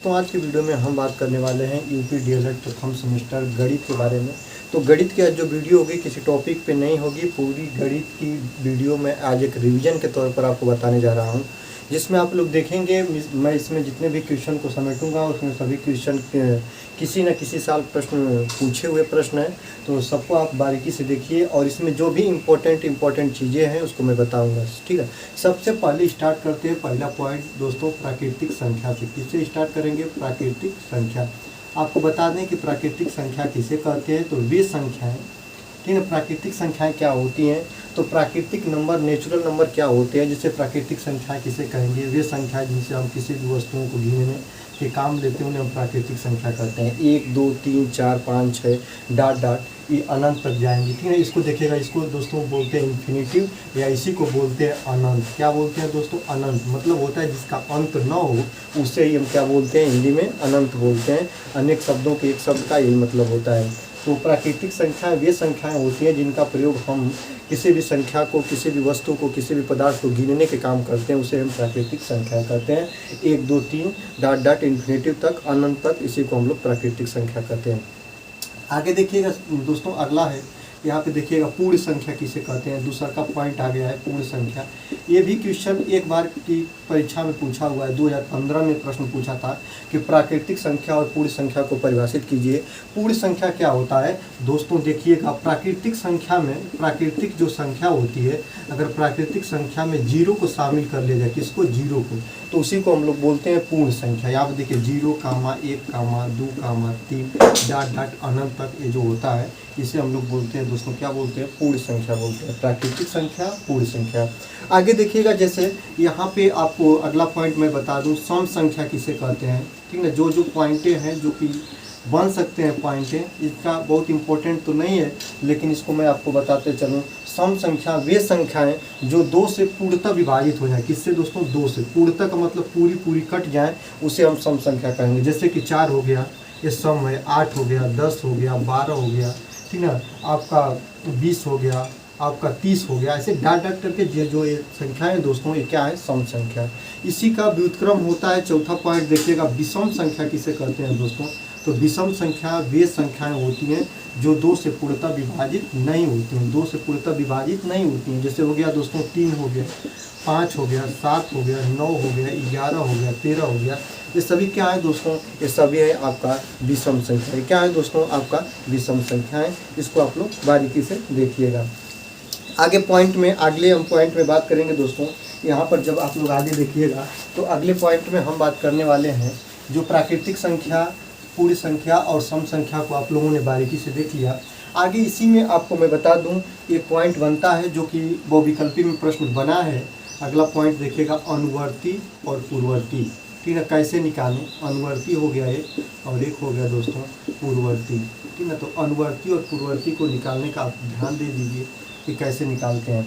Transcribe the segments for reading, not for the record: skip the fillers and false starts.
दोस्तों आज की वीडियो में हम बात करने वाले हैं यूपी डीएलएड प्रथम सेमेस्टर गणित के बारे में। तो गणित की आज जो वीडियो होगी किसी टॉपिक पे नहीं होगी, पूरी गणित की वीडियो में आज एक रिवीजन के तौर पर आपको बताने जा रहा हूँ, जिसमें आप लोग देखेंगे मैं इसमें जितने भी क्वेश्चन को समेटूंगा उसमें सभी क्वेश्चन किसी न किसी साल प्रश्न पूछे हुए प्रश्न हैं, तो सबको आप बारीकी से देखिए और इसमें जो भी इम्पोर्टेंट चीज़ें हैं उसको मैं बताऊंगा। ठीक है, सबसे पहले स्टार्ट करते हैं। पहला पॉइंट दोस्तों प्राकृतिक संख्या से। किससे स्टार्ट करेंगे? प्राकृतिक संख्या। आपको बता दें कि प्राकृतिक संख्या किसे कहते हैं, तो वे संख्याएँ, ठीक है। प्राकृतिक संख्याएं क्या होती हैं? तो प्राकृतिक नंबर, नेचुरल नंबर क्या होते हैं, जिसे प्राकृतिक संख्या किसे कहेंगे? वे संख्याएं जिनसे हम किसी भी वस्तुओं को गिनने के काम लेते हैं उन्हें हम प्राकृतिक संख्या कहते हैं। 1 2 3 4 5 6 डॉट डॉट ये अनंत तक जाएंगे, ठीक है। इसको देखिएगा, इसको दोस्तों बोलते हैं इन्फिनिटिव या इसी को बोलते हैं अनंत। क्या बोलते हैं दोस्तों? अनंत। मतलब होता है जिसका अंत न हो, उसे ही हम क्या बोलते हैं? हिंदी में अनंत बोलते हैं। अनेक शब्दों के एक शब्द का यही मतलब होता है। तो प्राकृतिक संख्याएं वे संख्याएं होती हैं जिनका प्रयोग हम किसी भी संख्या को, किसी भी वस्तु को, किसी भी पदार्थ को गिनने के काम करते हैं, उसे हम प्राकृतिक संख्या कहते हैं। 1 2 3 डॉट डॉट इन्फिनिटिव तक, अनंत तक, इसी को हम लोग प्राकृतिक संख्या कहते हैं। आगे देखिएगा दोस्तों, अगला है यहाँ पे देखिएगा पूर्ण संख्या किसे कहते हैं। दूसरा का पॉइंट आ गया है पूर्ण संख्या। ये भी क्वेश्चन एक बार की परीक्षा में पूछा हुआ है, 2015 में प्रश्न पूछा था कि प्राकृतिक संख्या और पूर्ण संख्या को परिभाषित कीजिए। पूर्ण संख्या क्या होता है दोस्तों? देखिएगा, प्राकृतिक संख्या में, प्राकृतिक जो संख्या होती है, अगर प्राकृतिक संख्या में जीरो को शामिल कर लिया जाए, किसको? जीरो को, तो उसी को हम लोग बोलते हैं पूर्ण संख्या। यहाँ पर देखिए 0, 1, 2, 3 डॉट डॉट अनंत तक ये जो होता है, इसे हम लोग बोलते हैं दोस्तों, क्या बोलते हैं? पूर्ण संख्या बोलते हैं। प्राकृतिक संख्या, पूर्ण संख्या। आगे देखिएगा, जैसे यहाँ पे आपको अगला पॉइंट मैं बता दूँ, सम संख्या किसे कहते हैं, ठीक है। जो पॉइंटें हैं जो कि बन सकते हैं पॉइंटें, इसका बहुत इंपॉर्टेंट तो नहीं है, लेकिन इसको मैं आपको बताते चलूँ। सम संख्या वे संख्याएं जो 2 से पूर्णतः विभाजित हो जाए। किससे दोस्तों? 2 से। पूर्णतः का मतलब पूरी कट जाए, उसे हम सम संख्या कहेंगे। जैसे कि 4 हो गया, ये सम है। 8 हो गया, 10 हो गया, 12 हो गया, ठीक है। आपका 20 हो गया, आपका 30 हो गया। ऐसे डॉट डॉट करके जो ये संख्याएं दोस्तों, ये क्या है? सम संख्या। इसी का व्युत्क्रम होता है। चौथा पॉइंट देखिएगा, विषम संख्या किसे कहते हैं दोस्तों? तो विषम संख्या वे संख्याएं होती हैं जो 2 से पूर्णतः विभाजित नहीं होती हैं। 2 से पूर्णतः विभाजित नहीं होती हैं। जैसे हो गया दोस्तों 3 हो गया, 5 हो गया, 7 हो गया, 9 हो गया, 11 हो गया, 13 हो गया। ये सभी क्या है दोस्तों? ये सभी है आपका विषम संख्या। क्या है दोस्तों? आपका विषम संख्या है। इसको आप लोग बारीकी से देखिएगा। आगे पॉइंट में, अगले हम पॉइंट में बात करेंगे दोस्तों। यहाँ पर जब आप लोग आगे देखिएगा तो अगले पॉइंट में हम बात करने वाले हैं जो प्राकृतिक संख्या, पूर्ण संख्या और सम संख्या को आप लोगों ने बारीकी से देख लिया। आगे इसी में आपको मैं बता दूं, एक पॉइंट बनता है जो कि बहुविकल्पी में प्रश्न बना है। अगला पॉइंट देखिएगा, अनुवर्ती और पूर्ववर्ती, ठीक है। कैसे निकालें? अनुवर्ती हो गया एक और एक हो गया दोस्तों पूर्ववर्ती, ठीक है। तो अनुवर्ती और पूर्ववर्ती को निकालने का आप ध्यान दे दीजिए कि कैसे निकालते हैं।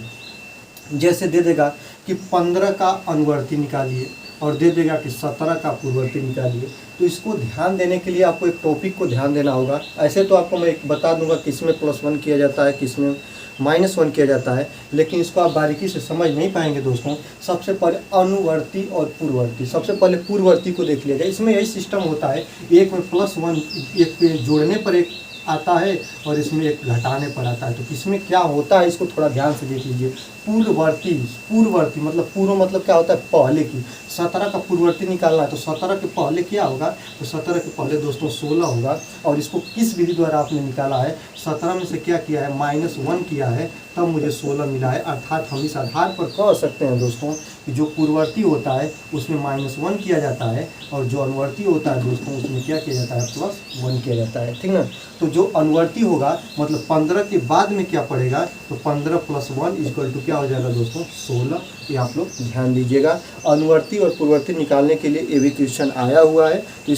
जैसे दे देगा कि 15 का अनुवर्ती निकालिए और दे देगा कि 17 का पूर्ववर्ती निकालिए, तो इसको ध्यान देने के लिए आपको एक टॉपिक को ध्यान देना होगा। ऐसे तो आपको मैं एक बता दूंगा किसमें +1 किया जाता है, किसमें -1 किया जाता है, लेकिन इसको आप बारीकी से समझ नहीं पाएंगे दोस्तों। सबसे पहले अनुवर्ती और पूर्ववर्ती, सबसे पहले पूर्ववर्ती को देख लिया जाए। इसमें यही सिस्टम होता है, एक में +1, एक पे जोड़ने पर एक आता है और इसमें एक घटाने पर आता है। तो इसमें क्या होता है इसको थोड़ा ध्यान से देख लीजिए। पूर्ववर्ती, पूर्ववर्ती मतलब पूर्व मतलब क्या होता है? पहले की। 17 का पूर्ववर्ती निकालना है तो 17 के पहले क्या होगा? तो 17 के पहले दोस्तों 16 होगा। और इसको किस विधि द्वारा आपने निकाला है? 17 में से क्या किया है? -1 किया है, तब मुझे 16 मिला है। अर्थात हम इस आधार पर कह सकते हैं दोस्तों कि जो पूर्ववर्ती होता है उसमें -1 किया जाता है और जो अनुवर्ती होता है दोस्तों उसमें क्या किया जाता है? +1 किया जाता है, ठीक ना। तो जो अनुवर्ती होगा मतलब 15 के बाद में क्या पड़ेगा? तो 15 + 1 क्या हो जाएगा दोस्तों? 16। ये आप लोग ध्यान दीजिएगा। अनुवर्ती और पूर्ववर्ती निकालने के लिए ये भी क्वेश्चन आया हुआ है, तो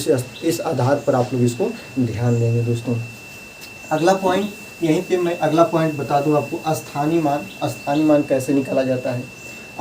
इस आधार पर आप लोग इसको ध्यान देंगे दोस्तों। अगला पॉइंट, यहीं पे मैं अगला पॉइंट बता दूं आपको, स्थानीय मान। स्थानीय मान कैसे निकाला जाता है?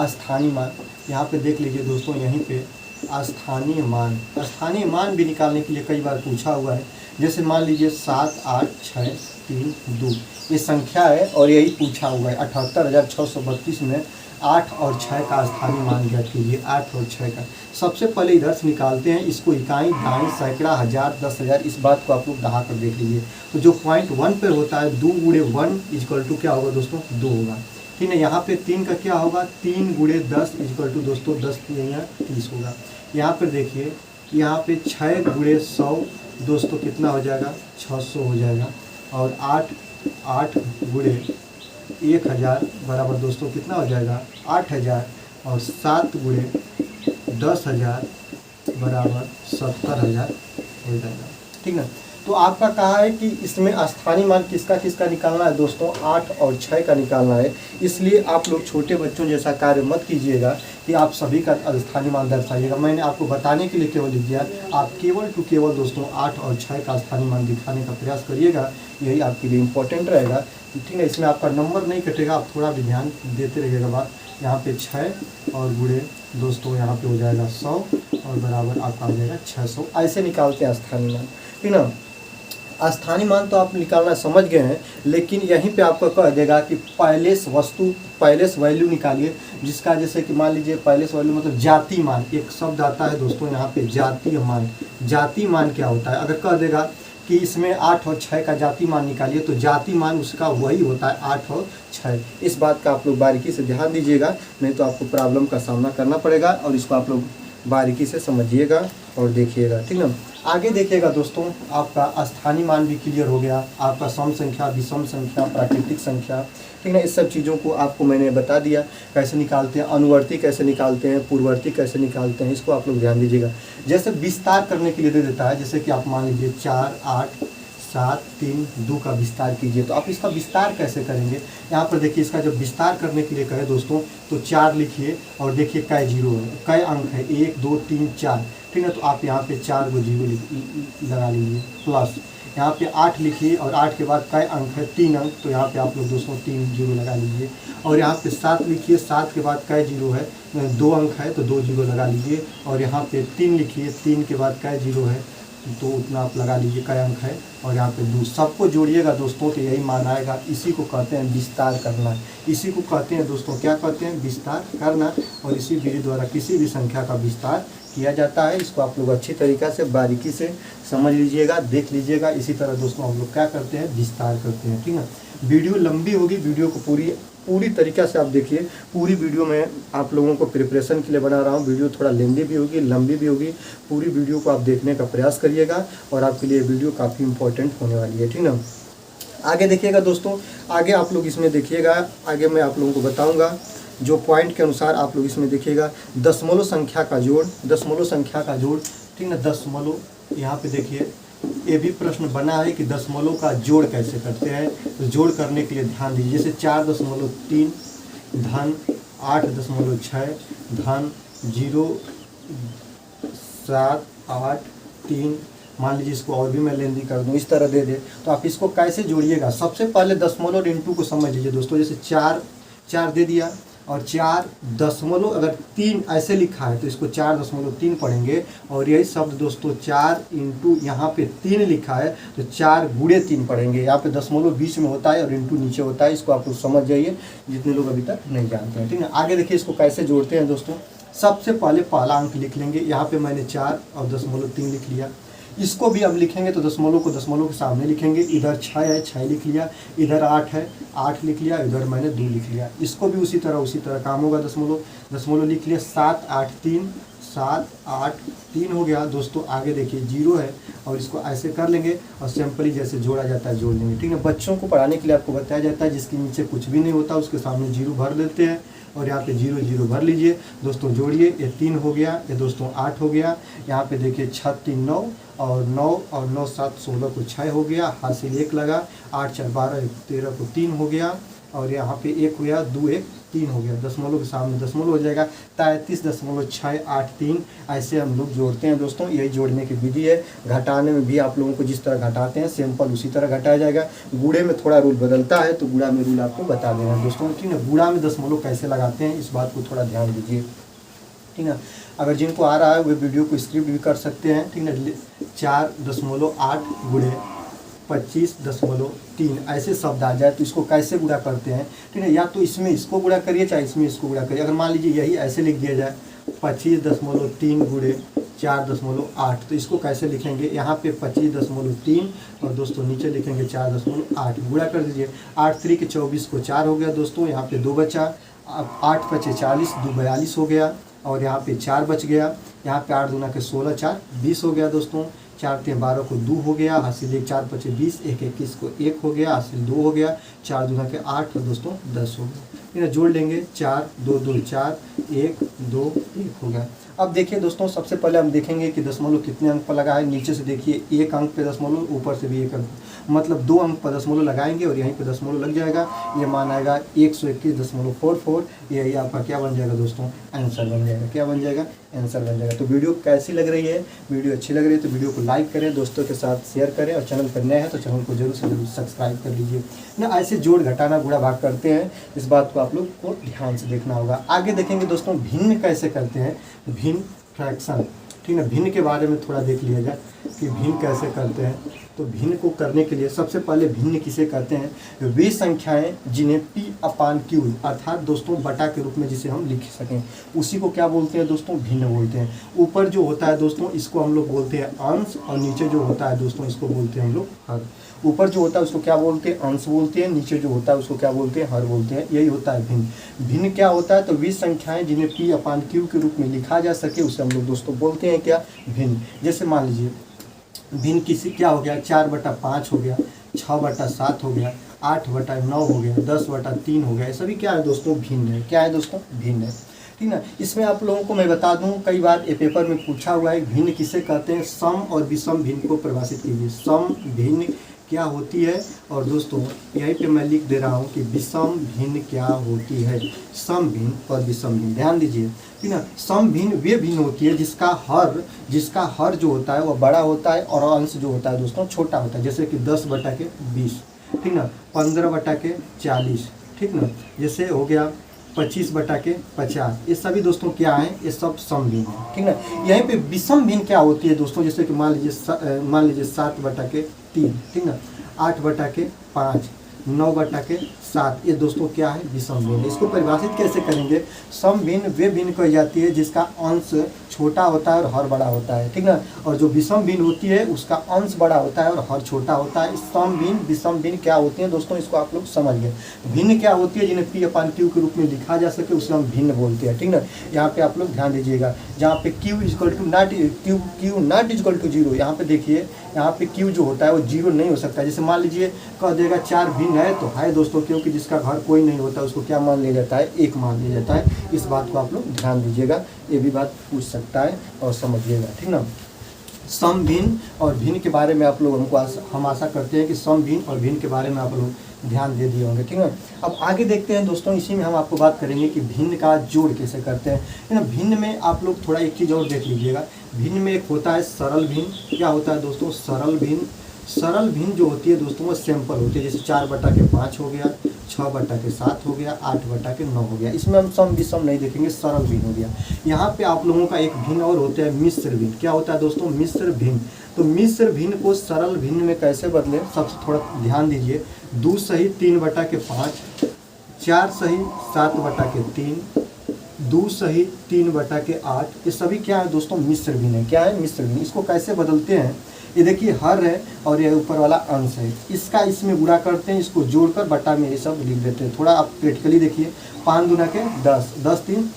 स्थानीय मान यहाँ पे देख लीजिए दोस्तों, यहीं पे स्थानीय मान, स्थानीय मान भी निकालने के लिए कई बार पूछा हुआ है। जैसे मान लीजिए 7 8 6 3 2 ये संख्या है और यही पूछा हुआ है। 78,632 में 8 और 6 का स्थानीय मान ज्ञात कीजिए। 8 और 6 का सबसे पहले इधर से निकालते हैं, इसको इकाई, दाई, सैकड़ा, हज़ार, 10,000, इस बात को आप लोग दहा कर देख लीजिए। तो जो पॉइंट 1 पे होता है 2 गुणे 1 इक्वल टू क्या होगा दोस्तों, 2 होगा। ठीक है, यहाँ पे 3 का क्या होगा, 3 गुणे 10 इक्वल टू दोस्तों 10 यहाँ 30 होगा। यहाँ पर देखिए, यहाँ पे 6 गुणे 100 दोस्तों कितना हो जाएगा, 600 हो जाएगा। और 8 गुणे 1000 बराबर दोस्तों कितना हो जाएगा, 8000। और 7 गुणे 10,000 बराबर 70,000 हो जाएगा। ठीक है, तो आपका कहा है कि इसमें स्थानीय मान किसका किसका निकालना है दोस्तों, 8 और 6 का निकालना है। इसलिए आप लोग छोटे बच्चों जैसा कार्य मत कीजिएगा कि आप सभी का स्थानीय मान दर्शाइएगा। मैंने आपको बताने के लिए केवल लिख दिया, आप केवल दोस्तों 8 और 6 का स्थानीय मान दिखाने का प्रयास करिएगा, यही आपके लिए इम्पोर्टेंट रहेगा। ठीक है, इसमें आपका नंबर नहीं कटेगा, आप थोड़ा भी ध्यान देते रहिएगा बात। यहाँ पे 6 और गुणे दोस्तों यहाँ पे हो जाएगा 100 और बराबर आपका आ जाएगा 600। ऐसे निकालते हैं स्थानीय मान। ठीक ना, स्थानीय मान तो आप निकालना समझ गए हैं, लेकिन यहीं पे आपको कह देगा कि पैलेस वस्तु, पैलेस वैल्यू निकालिए, जिसका जैसे कि मान लीजिए पैलेस वैल्यू मतलब जाति मान, एक शब्द आता है दोस्तों यहाँ पे जातीय मान। जाति मान क्या होता है, अगर कह देगा कि इसमें 8 और 6 का जाति मान निकालिए, तो जाति मान उसका वही होता है 8 और 6। इस बात का आप लोग बारीकी से ध्यान दीजिएगा, नहीं तो आपको प्रॉब्लम का सामना करना पड़ेगा, और इसको आप लोग बारीकी से समझिएगा और देखिएगा। ठीक ना, आगे देखिएगा दोस्तों, आपका स्थानीय मान भी क्लियर हो गया, आपका सम संख्या, विषम संख्या, प्राकृतिक संख्या। ठीक है, इस सब चीज़ों को आपको मैंने बता दिया कैसे निकालते हैं, अनुवर्ती कैसे निकालते हैं, पूर्ववर्ती कैसे निकालते हैं, इसको आप लोग ध्यान दीजिएगा। जैसे विस्तार करने के लिए दे देता है, जैसे कि आप मान लीजिए 4, 8, 7, 3, 2 का विस्तार कीजिए, तो आप इसका विस्तार कैसे करेंगे। यहाँ पर देखिए, इसका जब विस्तार करने के लिए कहे दोस्तों, तो 4 लिखिए और देखिए कै जीरो है, कै अंक है, 1, 2, 3, 4। ठीक है, तो आप यहाँ पे 4 को जीरो लगा लीजिए, प्लस यहाँ पे 8 लिखिए और 8 के बाद कै अंक है, 3 अंक, तो यहाँ पे आप लोग दोस्तों 3 जीरो लगा लीजिए। और यहाँ पे 7 लिखिए, 7 के बाद कै जीरो है, 2 अंक है, तो 2 जीरो लगा लीजिए। और यहाँ पे 3 लिखिए, 3 के बाद कै जीरो है, तो उतना आप लगा लीजिए, कै अंक है। और यहाँ पे 2, सबको जोड़िएगा दोस्तों तो यही मान आएगा। इसी को कहते हैं विस्तार करना, इसी को कहते हैं दोस्तों, क्या कहते हैं, विस्तार करना। और इसी विधि द्वारा किसी भी संख्या का विस्तार किया जाता है। इसको आप लोग अच्छी तरीक़ा से बारीकी से समझ लीजिएगा, देख लीजिएगा। इसी तरह दोस्तों हम लोग क्या करते हैं, विस्तार करते हैं। ठीक है, वीडियो लंबी होगी, वीडियो को पूरी तरीक़ा से आप देखिए। पूरी वीडियो में आप लोगों को प्रिपरेशन के लिए बना रहा हूँ, वीडियो थोड़ा लेंदी भी होगी, लंबी भी होगी। पूरी वीडियो को आप देखने का प्रयास करिएगा और आपके लिए वीडियो काफ़ी इंपॉर्टेंट होने वाली है। ठीक ना, आगे देखिएगा दोस्तों, आगे आप लोग इसमें देखिएगा, आगे मैं आप लोगों को बताऊँगा जो पॉइंट के अनुसार आप लोग इसमें देखिएगा। दशमलव संख्या का जोड़, दशमलव संख्या का जोड़। ठीक ना, दशमलव, यहाँ पे देखिए ये भी प्रश्न बना है कि दशमलव का जोड़ कैसे करते हैं। तो जोड़ करने के लिए ध्यान दीजिए, जैसे 4.3 धन 8.6 धन 0.783, मान लीजिए इसको और भी मैं लेंदी कर दूँ, इस तरह दे दे, तो आप इसको कैसे जोड़िएगा। सबसे पहले दशमलव इंटू को समझ लीजिए दोस्तों, जैसे 4 दे दिया और 4.3 ऐसे लिखा है, तो इसको 4.3 पढ़ेंगे। और यही शब्द दोस्तों 4 इंटू यहाँ पे 3 लिखा है, तो 4 गुणे 3 पढ़ेंगे। यहाँ पे दशमलव बीच में होता है और इंटू नीचे होता है, इसको आप लोग समझ जाइए जितने लोग अभी तक नहीं जानते हैं। ठीक है, आगे देखिए इसको कैसे जोड़ते हैं दोस्तों। सबसे पहले पहला अंक लिख लेंगे, यहाँ पे मैंने 4 और 0.3 लिख लिया। इसको भी अब लिखेंगे तो दशमलव को दशमलव के सामने लिखेंगे। इधर 6 है, 6 लिख लिया, इधर 8 है, 8 लिख लिया, इधर मैंने 2 लिख लिया। इसको भी उसी तरह काम होगा। दशमलव लिख लिया, 7, 8, 3, 7, 8, 3 हो गया दोस्तों। आगे देखिए 0 है और इसको ऐसे कर लेंगे और सिंपली जैसे जोड़ा जाता है जोड़ लेंगे। ठीक है, बच्चों को पढ़ाने के लिए आपको बताया जाता है जिसके नीचे कुछ भी नहीं होता उसके सामने 0 भर देते हैं और यहाँ पे 0 0 भर लीजिए दोस्तों। जोड़िए, ये 3 हो गया, ये दोस्तों 8 हो गया। यहाँ पे देखिए 6 3 9 और 9 और 9 7 16 को 6 हो गया, हासिल 1 लगा। 8 4 12 13 को 3 हो गया और यहाँ पे 1 हो गया, 2 1 3 हो गया। दशमलव के सामने दशमलव हो जाएगा। 33.683 ऐसे हम लोग जोड़ते हैं दोस्तों। यही जोड़ने की विधि है। घटाने में भी आप लोगों को जिस तरह घटाते हैं सिंपल उसी तरह घटाया जाएगा। गुणे में थोड़ा रूल बदलता है, तो गुणा में रूल आपको बता देना दोस्तों। ठीक है, गुणा में दशमलव कैसे लगाते हैं इस बात को थोड़ा ध्यान दीजिए। ठीक है, अगर जिनको आ रहा है वे वीडियो को स्क्रिप्ट भी कर सकते हैं। ठीक है, 4.8 गुणे 25.3 ऐसे शब्द आ जाए तो इसको कैसे गुणा करते हैं, ठीक है। या तो इसमें इसको गुणा करिए, चाहे इसमें इसको गुणा करिए। अगर मान लीजिए यही ऐसे लिख दिया जाए 25.3 गुणे 4.8, तो इसको कैसे लिखेंगे, यहाँ पे 25.3 और दोस्तों नीचे लिखेंगे 4.8, गुणा कर दीजिए। 8 3 के 24 को 4 हो गया दोस्तों, यहाँ पे 2 बचा। अब 8 5 40, 2 42 हो गया, और यहाँ पे 4 बच गया। यहाँ पे 8 दूना के 16, 4 20 हो गया दोस्तों। 4 3 12 को 2 हो गया, हासिल 1, 4 5 20, 1 21 को 1 हो गया, हासिल 2 हो गया। 4 दूना के 8 और दोस्तों 10 हो गया। इन्हें जोड़ लेंगे, 4 2 2 4, 1 2 1 हो गया। अब देखिए दोस्तों, सबसे पहले हम देखेंगे कि दशमलव कितने अंक पर लगा है। नीचे से देखिए 1 अंक पे दशमलव, ऊपर से भी 1 अंक, मतलब 2 अंक पर दशमलव लगाएंगे और यहीं पे दशमलव लग जाएगा। ये मान आएगा 121.44। यही आपका क्या बन जाएगा दोस्तों, आंसर बन जाएगा। क्या बन जाएगा, आंसर बन जाएगा। तो वीडियो कैसी लग रही है, वीडियो अच्छी लग रही है तो वीडियो को लाइक करें, दोस्तों के साथ शेयर करें, और चैनल पर नए हैं तो चैनल को जरूर से जरूर सब्सक्राइब कर लीजिए ना। ऐसे जोड़ घटाना गुणा भाग करते हैं, इस बात को आप लोग को ध्यान से देखना होगा। आगे देखेंगे दोस्तों भिन्न कैसे करते हैं, भिन्न फ्रैक्शन, ठीक है। भिन्न के बारे में थोड़ा देख लिया जाए कि भिन्न कैसे करते हैं। तो भिन्न को करने के लिए सबसे पहले भिन्न किसे कहते हैं, वे संख्याएं जिन्हें P/Q अर्थात दोस्तों बटा के रूप में जिसे हम लिख सकें, उसी को क्या बोलते हैं दोस्तों, भिन्न बोलते हैं। ऊपर जो होता है दोस्तों इसको हम लोग बोलते हैं अंश, और नीचे जो होता है दोस्तों इसको बोलते हैं हम लोग हर। ऊपर जो होता है उसको क्या बोलते हैं, अंश बोलते हैं। नीचे जो होता है उसको क्या बोलते हैं, हर बोलते हैं। यही होता है भिन्न। भिन्न क्या होता है, तो वे संख्याएं जिन्हें P/Q के रूप में लिखा जा सके उसे हम लोग दोस्तों बोलते हैं क्या, भिन्न। जैसे मान लीजिए भिन्न किसी क्या हो गया, 4/5 हो गया, 6/7 हो गया, 8/9 हो गया, 10/3 हो गया। ये सभी क्या है दोस्तों, भिन्न है। क्या है दोस्तों, भिन्न है, ठीक ना। इसमें आप लोगों को मैं बता दूं, कई बार ये पेपर में पूछा हुआ है भिन्न किसे कहते हैं। सम और विषम भिन्न को परिभाषित कीजिए। सम भिन्न क्या होती है, और दोस्तों यहीं पे मैं लिख दे रहा हूँ कि विषम भिन्न क्या होती है। सम भिन्न और विषम भिन्न, ध्यान दीजिए, ठीक ना। सम भिन्न वे भिन्न होती है जिसका हर जो होता है वो बड़ा होता है और अंश जो होता है दोस्तों छोटा होता है। जैसे कि 10/20, ठीक ना, 15/40, ठीक ना। जैसे हो गया 25/50, ये सभी दोस्तों क्या है, ये सब सम भिन्न है, ठीक ना। यहीं पे विषम भिन्न क्या होती है दोस्तों, जैसे कि मान लीजिए 7/3, ठीक ना, 8/5, 9/7, ये दोस्तों क्या है, विषम भिन्न। इसको परिभाषित कैसे करेंगे, सम भिन्न वे भिन्न कही जाती है जिसका अंश छोटा होता है और हर बड़ा होता है, ठीक ना। और जो विषम भिन्न होती है उसका अंश बड़ा होता है और हर छोटा होता है। सम भिन्न विषम भिन्न क्या होती है दोस्तों, इसको आप लोग समझ गए। भिन्न क्या होती है, जिन्हें P/Q के रूप में लिखा जा सके उसे हम भिन्न बोलते हैं, ठीक ना। यहाँ पे आप लोग ध्यान दीजिएगा, जहाँ पे Q नॉट इक्वल टू 0, यहाँ पे देखिए, यहाँ पे Q जो होता है वो 0 नहीं हो सकता। जैसे मान लीजिए कह देगा 4 भिन्न है, तो है दोस्तों, क्योंकि जिसका घर कोई नहीं होता उसको क्या मान लिया जाता है, 1 मान लिया जाता है। इस बात को आप लोग ध्यान दीजिएगा, ये भी बात पूछ सकता है और समझिएगा, ठीक ना। सम भिन्न और भिन्न के बारे में आप लोग हम आशा करते हैं कि सम भिन्न और भिन्न के बारे में आप लोग ध्यान दे दिए होंगे, ठीक है। अब आगे देखते हैं दोस्तों, इसी में हम आपको बात करेंगे कि भिन्न का जोड़ कैसे करते हैं, है ना। भिन्न में आप लोग थोड़ा एक चीज़ और देख लीजिएगा। भिन्न में एक होता है सरल भिन्न। क्या होता है दोस्तों, सरल भिन्न। सरल भिन्न जो होती है दोस्तों वो सिंपल होती है। जैसे 4/5 हो गया, 6/7 हो गया, 8/9 हो गया। इसमें हम सम विषम नहीं देखेंगे, सरल भिन्न हो गया। यहाँ पे आप लोगों का एक भिन्न और होता है मिश्र भिन्न। क्या होता है दोस्तों, मिश्र भिन्न। तो मिश्र भिन्न को सरल भिन्न में कैसे बदलें, सबसे थोड़ा ध्यान दीजिए। 2 सही 3/5, 4 सही 7/3, 2 सही 3/8, ये सभी क्या है दोस्तों, मिश्र भिन्न है। क्या है, मिश्र भिन्न। इसको कैसे बदलते हैं, ये देखिए हर है और ये ऊपर वाला अंश है, इसका इसमें गुणा करते हैं, इसको जोड़कर बटा में ये सब लिख देते हैं। थोड़ा आप प्रैक्टिकली देखिए, 5 दूना के 10, 10 3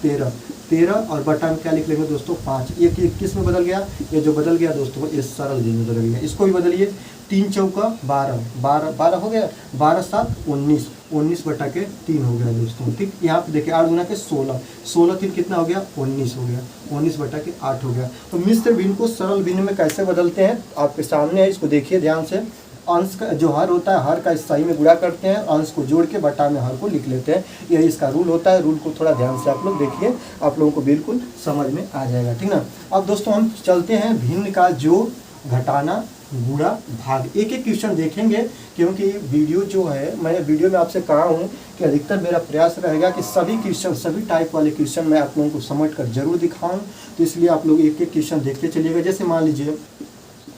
13 और बटा में क्या लिख लेंगे दोस्तों, 5। ये किस में बदल गया, ये जो बदल गया दोस्तों ये सरल भिन्न में बदल गया। इसको भी बदलिए, 3 चौका 12, 12 हो गया, 12 7 19, 19/3 हो गया दोस्तों, ठीक। यहाँ पे देखिए 8 दूना के 16, 16 3 कितना हो गया, 19 हो गया, 19/8 हो गया। तो मिश्र भिन्न को सरल भिन्न में कैसे बदलते हैं, आपके सामने है, इसको देखिए ध्यान से। अंश का जो हर होता है, हर का सही में गुणा करते हैं, अंश को जोड़ के बटा में हर को लिख लेते हैं। यही इसका रूल होता है। रूल को थोड़ा ध्यान से आप लोग देखिए, आप लोगों को बिल्कुल समझ में आ जाएगा, ठीक ना। अब दोस्तों हम चलते हैं भिन्न का जोड़, घटाना, गुणा, भाग। एक एक क्वेश्चन देखेंगे, क्योंकि वीडियो जो है, मैंने वीडियो में आपसे कहा हूँ कि अधिकतर मेरा प्रयास रहेगा कि सभी क्वेश्चन, सभी टाइप वाले क्वेश्चन मैं आप लोगों को समझ कर जरूर दिखाऊँ। तो इसलिए आप लोग एक एक क्वेश्चन देखते चलिएगा। जैसे मान लीजिए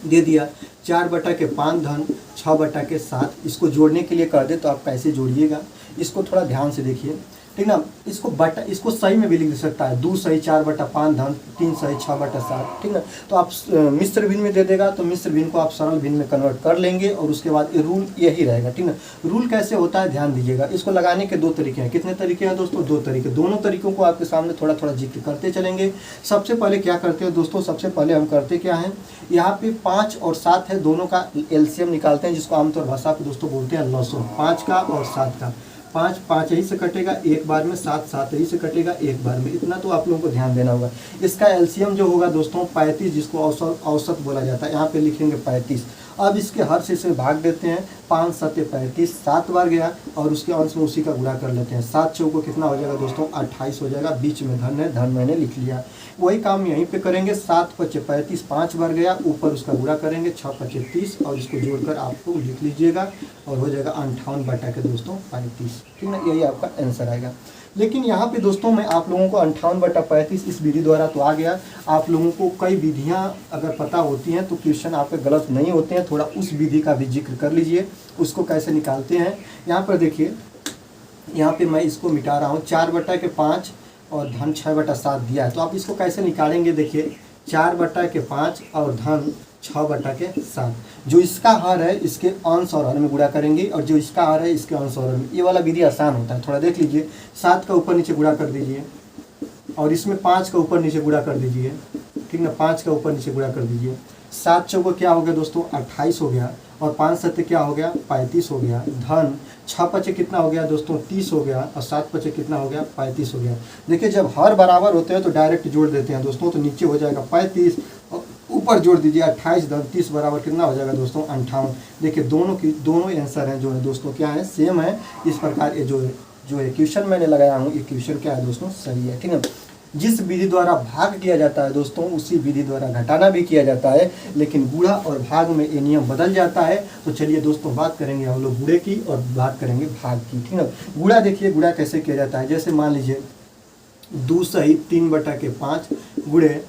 दे दिया 4/5 धन 6/7। इसको जोड़ने के लिए कर दे तो आप कैसे जोड़िएगा, इसको थोड़ा ध्यान से देखिए, ठीक ना। इसको सही में भी लिख सकता है, 2 सही 4/5 धन 3 सही 6/7, ठीक ना। तो आप मिश्र भिन्न में दे देगा तो मिश्र भिन्न को आप सरल भिन्न में कन्वर्ट कर लेंगे और उसके बाद ये रूल यही रहेगा, ठीक ना। रूल कैसे होता है ध्यान दीजिएगा। इसको लगाने के 2 तरीके हैं। कितने तरीके हैं दोस्तों? 2 तरीके। दोनों तरीकों को आपके सामने थोड़ा थोड़ा जिक्र करते चलेंगे। सबसे पहले क्या करते हैं दोस्तों, सबसे पहले हम करते क्या हैं, यहाँ पे 5 और 7 है, दोनों का एलसीएम निकालते हैं, जिसको आमतौर भाषा पे दोस्तों बोलते हैं लसो। 5 का और 7 का, 5 5 यही से कटेगा एक बार में, 7 7 यही से कटेगा एक बार में। इतना तो आप लोगों को ध्यान देना होगा। इसका एलसीएम जो होगा दोस्तों 35, जिसको औसत बोला जाता है, यहाँ पे लिखेंगे 35। अब इसके हर से इसे भाग देते हैं, 5 7 35, 7 बार गया और उसके अंश में उसी का गुणा कर लेते हैं। 7 चौको कितना हो जाएगा दोस्तों? 28 हो जाएगा। बीच में धन है, धन मैंने लिख लिया। वही काम यहीं पे करेंगे। 7 5 35, 5 बार गया, ऊपर उसका गुणा करेंगे, 6 5 30 और इसको जोड़कर आपको लिख लीजिएगा और हो जाएगा 58 दोस्तों 35, ठीक ना। यही आपका आंसर आएगा। लेकिन यहाँ पे दोस्तों मैं आप लोगों को 58/35 इस विधि द्वारा तो आ गया। आप लोगों को कई विधियाँ अगर पता होती हैं तो क्वेश्चन आपके गलत नहीं होते हैं। थोड़ा उस विधि का भी जिक्र कर लीजिए, उसको कैसे निकालते हैं। यहाँ पर देखिए, यहाँ पे मैं इसको मिटा रहा हूँ। 4/5 और धन 6/7 दिया है, तो आप इसको कैसे निकालेंगे? देखिए 4/5 और धन 6/7, जो इसका हर है इसके अंश और हर में गुणा करेंगे और जो इसका हर है इसके अंश और हर में। ये वाला विधि आसान होता है, थोड़ा देख लीजिए। 7 का ऊपर नीचे गुणा कर दीजिए और इसमें 5 का ऊपर नीचे गुणा कर दीजिए, ठीक ना। 5 का ऊपर नीचे गुणा कर दीजिए। 7 चौको क्या हो गया दोस्तों? 28 हो गया और 5 7 क्या हो गया? 35 हो गया। धन 6 5 कितना हो गया दोस्तों? 30 हो गया और 7 5 कितना हो गया? 35 हो गया। देखिए जब हर बराबर होते हैं तो डायरेक्ट जोड़ देते हैं दोस्तों, तो नीचे हो जाएगा 35 और ऊपर जोड़ दीजिए 28 धन 30 बराबर कितना हो जाएगा दोस्तों? 58। देखिए दोनों आंसर हैं जो है दोस्तों क्या है? सेम है। इस प्रकार ये जो है क्वेश्चन मैंने लगाया हूँ, ये क्वेश्चन क्या है दोस्तों? सही है, ठीक है। जिस विधि द्वारा भाग किया जाता है दोस्तों उसी विधि द्वारा घटाना भी किया जाता है, लेकिन गुणा और भाग में ये नियम बदल जाता है। तो चलिए दोस्तों बात करेंगे हम लोग गुणे की और बात करेंगे भाग की, ठीक है। गुणा देखिए, गुणा कैसे किया जाता है। जैसे मान लीजिए 2 सही 3/5 गुणे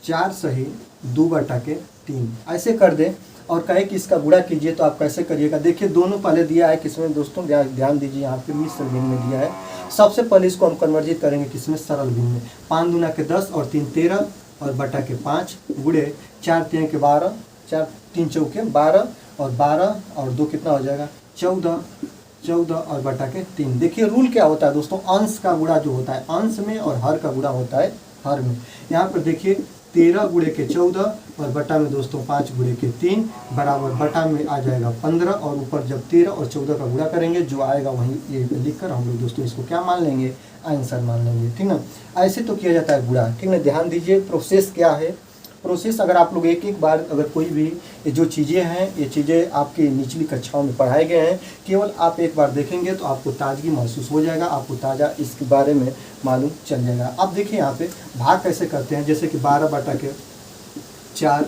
4 सही 2/3 ऐसे कर दें और कहे कि इसका गुणा कीजिए, तो आप कैसे करिएगा? देखिए दोनों पहले दिया है किसमें दोस्तों? ध्यान दीजिए, यहाँ पे मिश्र भिन्न में दिया है। सबसे पहले इसको हम कन्वर्जित करेंगे किसमें? सरल भिन्न में। 5 दूना के 10 और 3 13 और बटा के 5 गुणे 4 3 के 12, 4 3 चौके 12 और 12 और 2 कितना हो जाएगा? 14 और बटा के 3। देखिए रूल क्या होता है दोस्तों? अंश का गुणा जो होता है अंश में और हर का गुणा होता है हर में। यहाँ पर देखिए 13 गुणे के 14 और बटा में दोस्तों 5 गुणे के 3 बराबर बटा में आ जाएगा 15 और ऊपर जब 13 और 14 का गुणा करेंगे जो आएगा वहीं ये लिखकर हम लोग दोस्तों इसको क्या मान लेंगे? आंसर मान लेंगे, ठीक ना। ऐसे तो किया जाता है गुणा, ठीक ना। ध्यान दीजिए प्रोसेस क्या है। प्रोसेस अगर आप लोग एक बार अगर कोई भी ये जो चीज़ें हैं ये चीज़ें आपकी निचली कक्षाओं में पढ़ाए गए हैं, केवल आप एक बार देखेंगे तो आपको ताजगी महसूस हो जाएगा, आपको ताज़ा इसके बारे में मालूम चल जाएगा। अब देखिए यहाँ पे भाग कैसे करते हैं। जैसे कि 12/4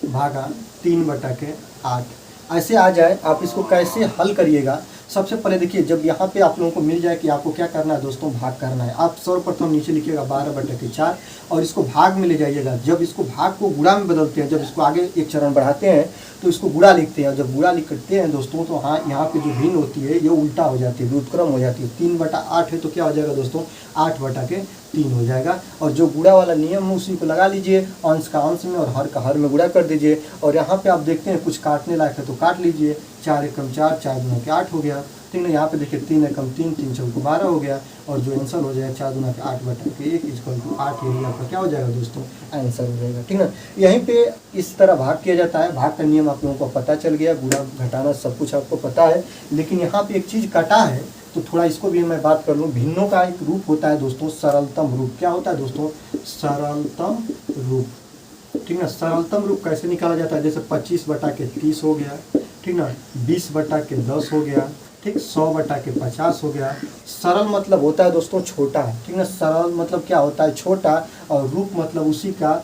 भागा 3/8 ऐसे आ जाए, आप इसको कैसे हल करिएगा? सबसे पहले देखिए जब यहाँ पे आप लोगों को मिल जाए कि आपको क्या करना है दोस्तों? भाग करना है। आप सर्वप्रथम नीचे लिखिएगा 12/4 और इसको भाग में ले जाइएगा। जब इसको भाग को गुणा में बदलते हैं, जब इसको आगे एक चरण बढ़ाते हैं तो इसको गुणा लिखते हैं। जब गुणा लिखते हैं दोस्तों तो हाँ यहाँ पे जो भिन्न होती है ये उल्टा हो जाती है, व्युत्क्रम हो जाती है। 3/8 है तो क्या हो जाएगा दोस्तों? 8/3 हो जाएगा। और जो गुणा वाला नियम है उसी को लगा लीजिए, अंश का अंश में और हर का हर में गुणा कर दीजिए। और यहाँ पे आप देखते हैं कुछ काटने लायक है तो काट लीजिए। 4 एकम 4, 4 दूना के 8 हो गया, ठीक है। यहाँ पे देखिए 3 एकम 3, 3 चौको 12 हो गया और जो आंसर हो जाएगा 4 दूना के 8/1 इक्वल टू 8, यही आपका क्या हो जाएगा दोस्तों? आंसर हो जाएगा, ठीक ना। यहीं पे इस तरह भाग किया जाता है। भाग का नियम आप लोगों को पता चल गया, गुणा घटाना सब कुछ आपको पता है। लेकिन यहाँ पे एक चीज़ कटा है तो थोड़ा इसको भी मैं बात कर लूँ। भिन्नों का एक रूप होता है दोस्तों सरलतम रूप। क्या होता है दोस्तों? सरलतम रूप, ठीक ना। सरलतम रूप कैसे निकाला जाता है? जैसे 25/30 हो गया, ठीक ना। 20/10 हो गया, ठीक। 100/50 हो गया। सरल मतलब होता है दोस्तों छोटा, ठीक ना। सरल मतलब क्या होता है? छोटा। और रूप मतलब उसी का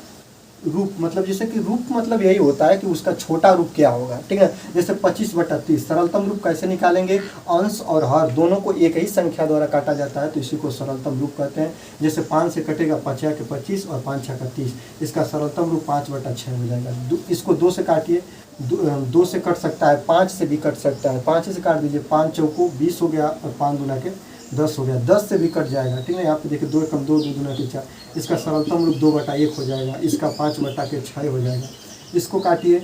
रूप मतलब जैसे कि रूप मतलब यही होता है कि उसका छोटा रूप क्या होगा, ठीक है। जैसे 25/30 सरलतम रूप कैसे निकालेंगे, अंश और हर दोनों को एक ही संख्या द्वारा काटा जाता है तो इसी को सरलतम रूप कहते हैं। जैसे 5 से कटेगा 5 के 25 और 5 6 का 30, इसका सरलतम रूप 5/6 हो जाएगा। इसको 2 से काटिए, 2 से कट सकता है, 5 से भी कट सकता है, 5 से काट दीजिए, 5 चौको 20 हो गया और 5 दूना के 10 हो गया, 10 से भी कट जाएगा, ठीक है। यहाँ पे देखिए 2 एकम 2, 2 दूना के 4, इसका सरलतम रूप 2/1 हो जाएगा, इसका 5/6 हो जाएगा। इसको काटिए,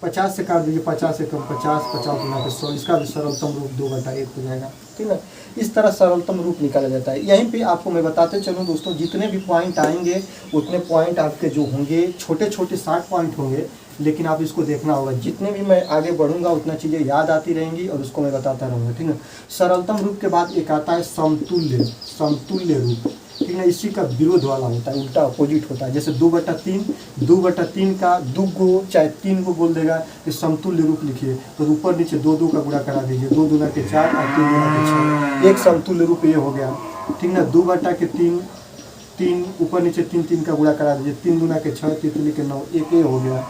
50 से काट दीजिए, 50 एकम 50, 50 दूना के 100, इसका भी सरलतम रूप 2/1 हो जाएगा, ठीक है। इस तरह सरलतम रूप निकाला जाता है। यहीं पे आपको मैं बताते चलूँ दोस्तों, जितने भी पॉइंट आएंगे उतने पॉइंट आपके जो होंगे छोटे छोटे 60 पॉइंट होंगे, लेकिन आप इसको देखना होगा, जितने भी मैं आगे बढ़ूंगा उतना चीज़ें याद आती रहेंगी और उसको मैं बताता रहूँगा, ठीक है। सरलतम रूप के बाद एक आता है समतुल्य, समतुल्य रूप, ठीक है। इसी का विरोध वाला होता है, उल्टा अपोजिट होता है। जैसे 2/3, 2/3 का 2 को चाहे 3 को बोल देगा कि समतुल्य रूप लिखिए, तो ऊपर नीचे 2 2 का गुणा करा दीजिए, 2 दूना के 4 और 3 दूना के 6, एक समतुल्य रूप ये हो गया, ठीक ना। 2/3, 3 ऊपर नीचे 3 3 का गुणा करा दीजिए, 3 दूना के 6, 3 दूनी के 9, एक ये हो गया।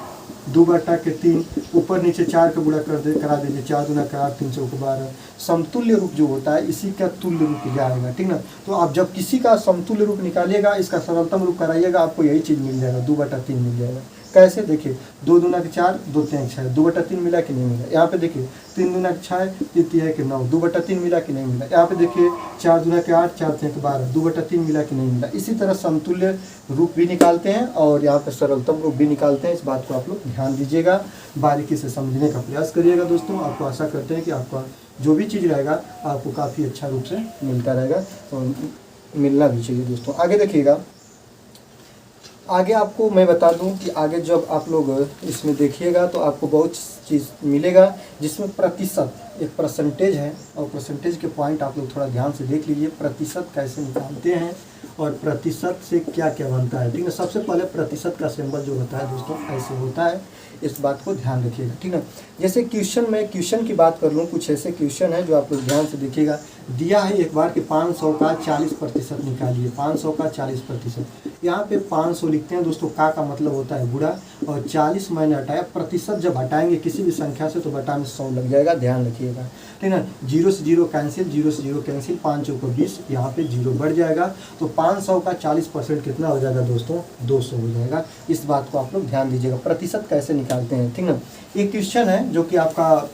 2/3 ऊपर नीचे 4 का गुणा करा दीजिए, 4 दूना का 8, 3 चौको 12। समतुल्य रूप जो होता है इसी का तुल्य रूप जाएगा, ठीक ना। तो आप जब किसी का समतुल्य रूप निकालिएगा, इसका सरलतम रूप कराइएगा, आपको यही चीज़ मिल जाएगा, 2/3 मिल जाएगा। कैसे देखिए, 2 दूना के 4, 2 3 6, 2/3 मिला कि नहीं मिला। यहाँ पे देखिए 3 दूना के 6, 3 3 के 9, 2/3 मिला कि नहीं मिला। यहाँ पे देखिए 4 दूना के 8, 4 3 के 12, 2/3 मिला कि नहीं मिला। इसी तरह समतुल्य रूप भी निकालते हैं और यहाँ पे सरलतम रूप भी निकालते हैं। इस बात को आप लोग ध्यान दीजिएगा, बारीकी से समझने का प्रयास करिएगा दोस्तों। आपको आशा करते हैं कि आपका जो भी चीज़ रहेगा आपको काफ़ी अच्छा रूप से मिलता रहेगा और मिलना भी चाहिए दोस्तों। आगे देखिएगा, आगे आपको मैं बता दूं कि आगे जब आप लोग इसमें देखिएगा तो आपको बहुत चीज़ मिलेगा, जिसमें प्रतिशत एक परसेंटेज है और परसेंटेज के पॉइंट आप लोग थोड़ा ध्यान से देख लीजिए। प्रतिशत कैसे निकालते हैं और प्रतिशत से क्या क्या बनता है, ठीक है। सबसे पहले प्रतिशत का सिंबल जो होता है दोस्तों ऐसे होता है, इस बात को ध्यान रखिएगा, ठीक है। जैसे क्वेश्चन की बात कर लूँ, कुछ ऐसे क्वेश्चन है जो आप लोग ध्यान से देखिएगा। दिया है एक बार कि 500 का 40% निकालिए, 500 का 40%। यहाँ पे 500 लिखते हैं दोस्तों, का मतलब होता है गुणा और 40 मैंने हटाया। प्रतिशत जब हटाएंगे किसी भी संख्या से तो बटा में 100 लग जाएगा, ध्यान रखिएगा, ठीक है। 0 से 0 कैंसिल, 0 से 0 कैंसिल, 5 चौको 20, यहाँ पे 0 बढ़ जाएगा तो 500 का 40% कितना हो जाएगा दोस्तों, 200 हो जाएगा। इस बात को आप लोग ध्यान दीजिएगा, प्रतिशत कैसे निकालते हैं, ठीक ना। एक क्वेश्चन है जो कि आपका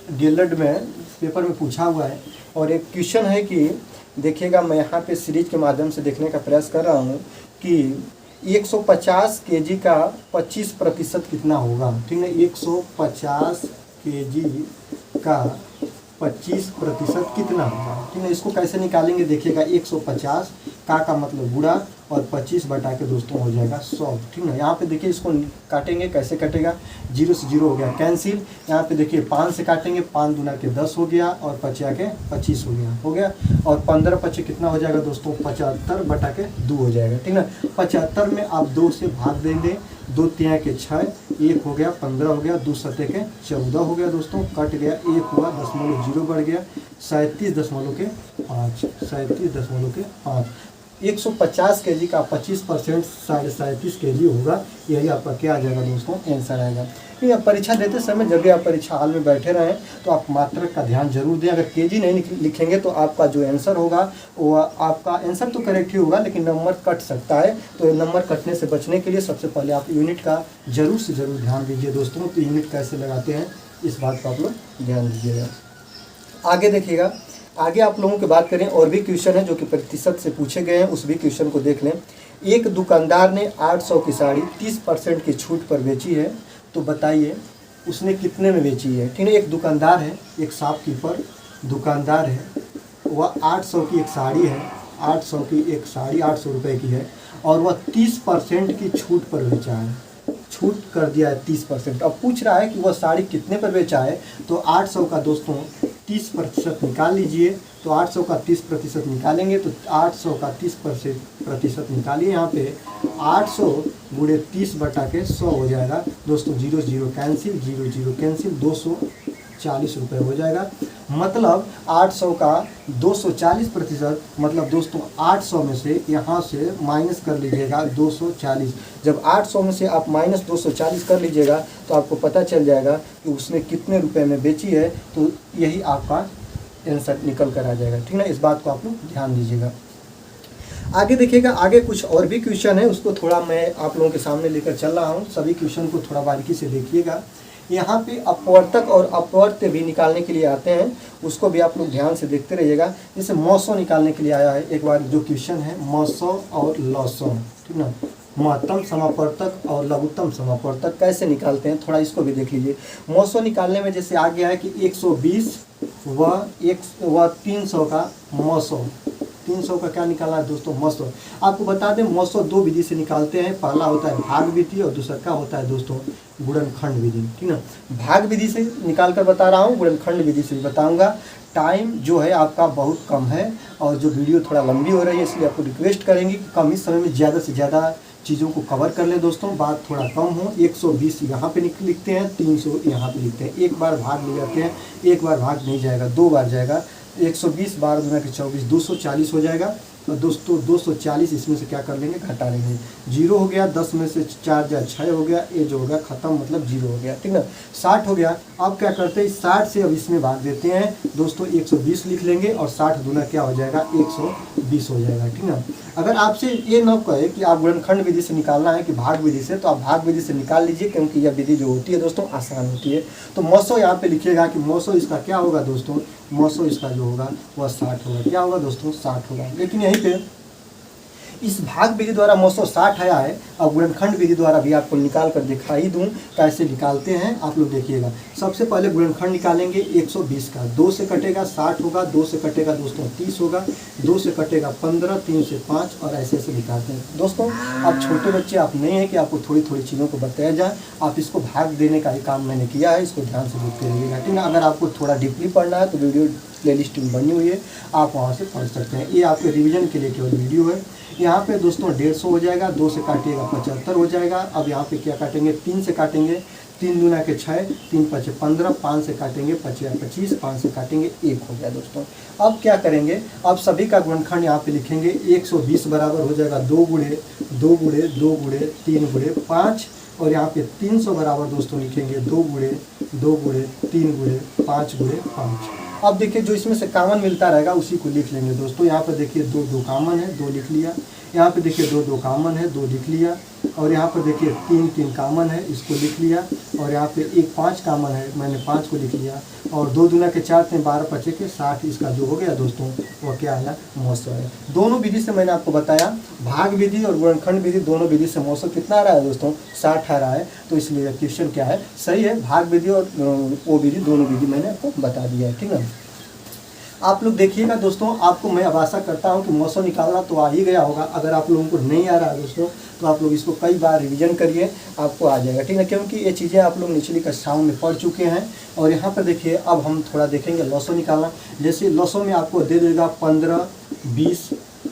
डीएलएड में पेपर में पूछा हुआ है और एक क्वेश्चन है कि देखिएगा, मैं यहाँ पे सीरीज के माध्यम से देखने का प्रयास कर रहा हूँ कि 150 केजी का 25% कितना होगा, ठीक है। 150 केजी का 25% कितना होगा, ठीक है। इसको कैसे निकालेंगे देखिएगा, 150 का मतलब गुणा और 25 बटा के दोस्तों हो जाएगा 100, ठीक है। यहाँ पे देखिए इसको काटेंगे, कैसे कटेगा, 0 से 0 हो गया कैंसिल। यहाँ पे देखिए 5 से काटेंगे, 5 दूना के 10 हो गया और 5 के 25 हो गया और 15 25 कितना हो जाएगा दोस्तों, 75 बटा के 2 हो जाएगा, ठीक है। 75 में आप 2 से भाग देंगे, 2 3 के 6, 1 हो गया, 15 हो गया, 2 7 के 14 हो गया दोस्तों, कट गया, 1 हुआ, 0.0 बढ़ गया, 37.5, 37.5। 150 केजी का 25% 37.5 केजी होगा, यही आपका क्या आ जाएगा दोस्तों, आंसर आएगा। फिर परीक्षा देते समय जब भी आप परीक्षा हॉल में बैठे रहें तो आप मात्रक का ध्यान जरूर दें। अगर केजी नहीं लिखेंगे तो आपका जो आंसर होगा वो आपका आंसर तो करेक्ट ही होगा लेकिन नंबर कट सकता है। तो नंबर कटने से बचने के लिए सबसे पहले आप यूनिट का जरूर से ज़रूर ध्यान दीजिए दोस्तों। तो यूनिट कैसे लगाते हैं इस बात का आप लोग ध्यान दीजिएगा। आगे देखिएगा, आगे आप लोगों की बात करें और भी क्वेश्चन है जो कि प्रतिशत से पूछे गए हैं, उस भी क्वेश्चन को देख लें। एक दुकानदार ने 800 की साड़ी 30% की छूट पर बेची है, तो बताइए उसने कितने में बेची है, ठीक है। एक दुकानदार है, एक शॉपकीपर दुकानदार है, वह 800 की एक साड़ी है, 800 की एक साड़ी 800 रुपये की है और वह 30% की छूट पर बेचा है, छूट कर दिया है 30%। अब पूछ रहा है कि वह साड़ी कितने पर बेचा है, तो 800 का दोस्तों 30% निकाल लीजिए। तो 800 का 30% निकालेंगे तो 800 का 30% निकालिए। यहाँ पे 800 × 30 बटा के 100 हो जाएगा दोस्तों, 0 0 कैंसिल, 0 0 कैंसिल, 200 240 रुपये हो जाएगा। मतलब 800 का 240%, मतलब दोस्तों 800 में से यहाँ से माइनस कर लीजिएगा 240। जब 800 में से आप माइनस 240 कर लीजिएगा तो आपको पता चल जाएगा कि उसने कितने रुपए में बेची है, तो यही आपका आंसर निकल कर आ जाएगा। ठीक ना, इस बात को आप लोग ध्यान दीजिएगा। आगे देखिएगा, आगे कुछ और भी क्वेश्चन है, उसको थोड़ा मैं आप लोगों के सामने लेकर चल रहा हूँ। सभी क्वेश्चन को थोड़ा बारीकी से देखिएगा। यहाँ पे अपवर्तक और अपवर्त्य भी निकालने के लिए आते हैं, उसको भी आप लोग ध्यान से देखते रहिएगा। जैसे मौसो निकालने के लिए आया है, एक बार जो क्वेश्चन है मौसो और लौसो, ठीक ना, महत्तम समापवर्तक और लघुत्तम समापवर्तक कैसे निकालते हैं, थोड़ा इसको भी देख लीजिए। मौसो निकालने में जैसे आ गया है कि 120 व 300 का मौसो, 300 का क्या निकालना है दोस्तों, मौसो। आपको बता दें मौसो दो विधि से निकालते हैं, पहला होता है भाग विधि और दूसरा का होता है दोस्तों गुणनखंड विधि, ठीक ना। भाग विधि से निकाल कर बता रहा हूँ, गुणनखंड विधि से भी बताऊंगा। टाइम जो है आपका बहुत कम है और जो वीडियो थोड़ा लंबी हो रही है, इसलिए आपको रिक्वेस्ट करेंगे कि कम ही समय में ज़्यादा से ज़्यादा चीज़ों को कवर कर लें दोस्तों, बात थोड़ा कम हो। 120 यहाँ पे लिखते हैं, 300 यहाँ पे लिखते हैं, एक बार भाग ले जाते हैं, एक बार भाग नहीं जाएगा, दो बार जाएगा। 120 बार गुना के 24 240 हो जाएगा। और दोस्तों 240 इसमें से क्या कर लेंगे, घटा लेंगे। 0 हो गया, 10 में से 4 या 6 हो गया, ये जो हो गया खत्म, मतलब 0 हो गया, ठीक ना। 60 हो गया। अब क्या करते हैं, 60 से अब इसमें भाग देते हैं दोस्तों, 120 लिख लेंगे और 60 दूना क्या हो जाएगा, 120 हो जाएगा, ठीक ना। अगर आपसे ये न कहे कि आप गुणनखंड विधि से निकालना है कि भाग विधि से, तो आप भाग विधि से निकाल लीजिए, क्योंकि यह विधि जो होती है दोस्तों आसान होती है। तो मौसो यहाँ पे लिखिएगा कि मौसो इसका क्या होगा दोस्तों, मौसो इसका जो होगा वह 60 होगा। क्या होगा दोस्तों, 60 होगा। लेकिन यहीं पे इस भाग विधि द्वारा मौसो 60 आया है, अब गुणनखंड विधि द्वारा भी आपको निकाल कर दिखा ही दूँ कैसे निकालते हैं, आप लोग देखिएगा। सबसे पहले गुणनखंड निकालेंगे 120 का, 2 से कटेगा 60 होगा, 2 से कटेगा दोस्तों 30 होगा, 2 से कटेगा 15, 3 से 5 और ऐसे ऐसे निकालते हैं दोस्तों। आप छोटे बच्चे आप नहीं हैं कि आपको थोड़ी थोड़ी चीज़ों को बताया जाए, आप इसको भाग देने का ही काम मैंने किया है, इसको ध्यान से देखते रहिएगा, ठीक है। अगर आपको थोड़ा डीपली पढ़ना है तो वीडियो प्लेलिस्ट में बनी हुई है, आप वहाँ से पढ़ सकते हैं। ये आपके रिवीजन के लिए केवल वीडियो है। यहाँ पे दोस्तों 150 हो जाएगा, 2 से काटिएगा 75 हो जाएगा। अब यहाँ पे क्या काटेंगे, 3 से काटेंगे, 3 दूना के 6, 3 5 15, 5 से काटेंगे 25, 5 से काटेंगे 1 हो गया दोस्तों। अब क्या करेंगे, अब सभी का गुणनखंड यहाँ पे लिखेंगे। 120 बराबर हो जाएगा 2 गुणे 2 गुणे 2 गुणे 3 गुणे 5, और यहाँ पे 300 बराबर दोस्तों लिखेंगे 2 गुणे 2 गुणे 3 गुणे 5 गुणे 5। अब देखिए जो इसमें से कॉमन मिलता रहेगा उसी को लिख लेंगे दोस्तों। यहाँ पर देखिए 2 2 कॉमन है, 2 लिख लिया। यहाँ पे देखिए 2 2 कॉमन है, 2 लिख लिया। और यहाँ पर देखिए 3 3 कॉमन है, इसको लिख लिया। और यहाँ पे 1 5 कॉमन है, मैंने 5 को लिख लिया। और 2 दूना के 4 3 12 5 के 60, इसका जो हो गया दोस्तों वो क्या है, मौसो है। दोनों विधि से मैंने आपको बताया, भाग विधि और गुणनखंड विधि, दोनों विधि से मौसो कितना आ रहा है दोस्तों, 60 आ रहा है। तो इसलिए क्वेश्चन क्या है, सही है। भाग विधि और वो विधि, दोनों विधि मैंने आपको बता दिया है, ठीक है। आप लोग देखिएगा दोस्तों, आपको मैं अब आशा करता हूं कि मौसो निकालना तो आ ही गया होगा। अगर आप लोगों को नहीं आ रहा है दोस्तों, तो आप लोग इसको कई बार रिवीजन करिए, आपको आ जाएगा, ठीक है। क्योंकि ये चीज़ें आप लोग निचली कक्षाओं में पढ़ चुके हैं। और यहाँ पर देखिए अब हम थोड़ा देखेंगे लौसो निकालना। जैसे लौसो में आपको दे देगा 15, 20,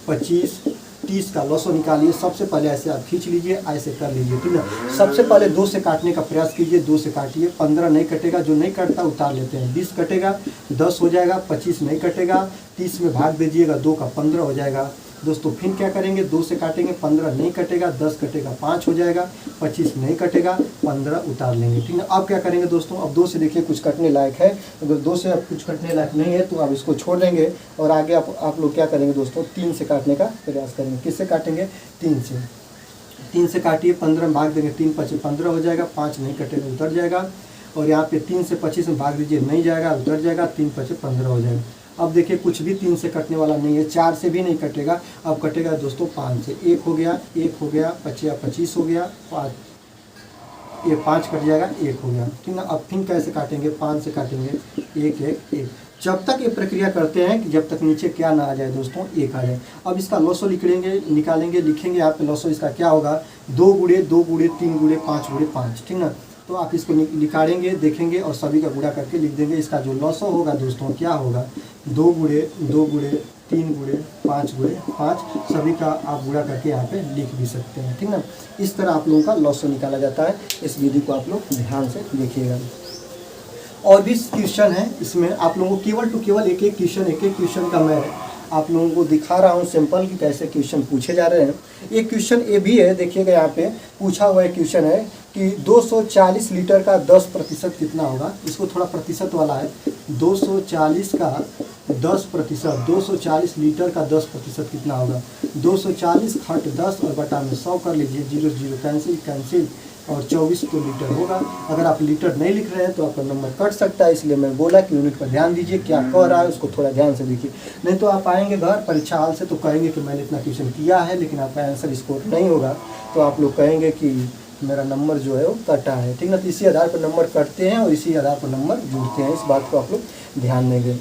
25, 30 का लौसो निकालिए। सबसे पहले ऐसे आप खींच लीजिए, ऐसे कर लीजिए, ठीक है। सबसे पहले 2 से काटने का प्रयास कीजिए, 2 से काटिए। 15 नहीं कटेगा, जो नहीं कटता उतार लेते हैं। 20 कटेगा, 10 हो जाएगा। 25 नहीं कटेगा, 30 में भाग दीजिएगा, 2 का 15 हो जाएगा दोस्तों। फिर क्या करेंगे, 2 से काटेंगे, 15 नहीं कटेगा, 10 कटेगा 5 हो जाएगा, 25 नहीं कटेगा, 15 उतार लेंगे, ठीक है। अब क्या करेंगे दोस्तों, अब 2 से देखिए कुछ कटने लायक है। अगर 2 से अब कुछ कटने लायक नहीं है तो आप इसको छोड़ देंगे। और आगे आप लोग क्या करेंगे दोस्तों, 3 से काटने का प्रयास करेंगे। किससे काटेंगे, 3 से। 3 से काटिए, 15 में भाग देंगे, 3 5 15 हो जाएगा। 5 नहीं कटेगा, उतर जाएगा। और यहाँ पे 3 से 25 में भाग दीजिए, नहीं जाएगा, उतर जाएगा। 3 5 15 हो जाएगा। अब देखिए कुछ भी 3 से कटने वाला नहीं है, 4 से भी नहीं कटेगा। अब कटेगा दोस्तों 5 से। 1 हो गया, 1 हो गया, 25 हो गया, 5, ये 5 कट जाएगा, 1 हो गया, ठीक ना। अब फिर कैसे काटेंगे, 5 से काटेंगे, 1 1 1। जब तक ये प्रक्रिया करते हैं कि जब तक नीचे क्या ना आ जाए दोस्तों, 1 आ जाए। अब इसका लौसो निकालेंगे, लिखेंगे यहाँ पे लौसो इसका क्या होगा, 2 गुणे 2 गुणे 3 गुणे 5 गुणे 5, ठीक ना। तो आप इसको निकालेंगे, देखेंगे और सभी का गुणा करके लिख देंगे। इसका जो लौसो होगा दोस्तों क्या होगा, 2 गुणे 2 गुणे 3 गुणे 5 गुणे 5, सभी का आप गुणा करके यहाँ पे लिख भी सकते हैं, ठीक ना। इस तरह आप लोगों का लौसो निकाला जाता है। इस विधि को आप लोग ध्यान से देखिएगा। और भी क्वेश्चन है इसमें, आप लोगों को केवल टू केवल एक एक क्वेश्चन का मैं आप लोगों को दिखा रहा हूँ सैंपल कि कैसे क्वेश्चन पूछे जा रहे हैं। एक क्वेश्चन ये भी है, देखिएगा यहाँ पे पूछा हुआ एक क्वेश्चन है कि 240 लीटर का 10% कितना होगा। इसको थोड़ा प्रतिशत वाला है, 240 का 10%, 240 लीटर का 10% कितना होगा। 240 घट 10 और बटा में 100 कर लीजिए, 0 0 कैंसिल और 24 तो लीटर होगा। अगर आप लीटर नहीं लिख रहे हैं तो आपका नंबर कट सकता है, इसलिए मैं बोला कि यूनिट पर ध्यान दीजिए, क्या कह रहा है उसको थोड़ा ध्यान से देखिए। नहीं तो आप आएंगे घर परीक्षा हाल से तो कहेंगे कि मैंने इतना क्वेश्चन किया है लेकिन आपका आंसर स्कोर नहीं होगा, तो आप लोग कहेंगे कि मेरा नंबर जो है वो कटा है, ठीक ना। तो इसी आधार पर नंबर कटते हैं और इसी आधार पर नंबर जुड़ते हैं, इस बात को आप लोग ध्यान देंगे।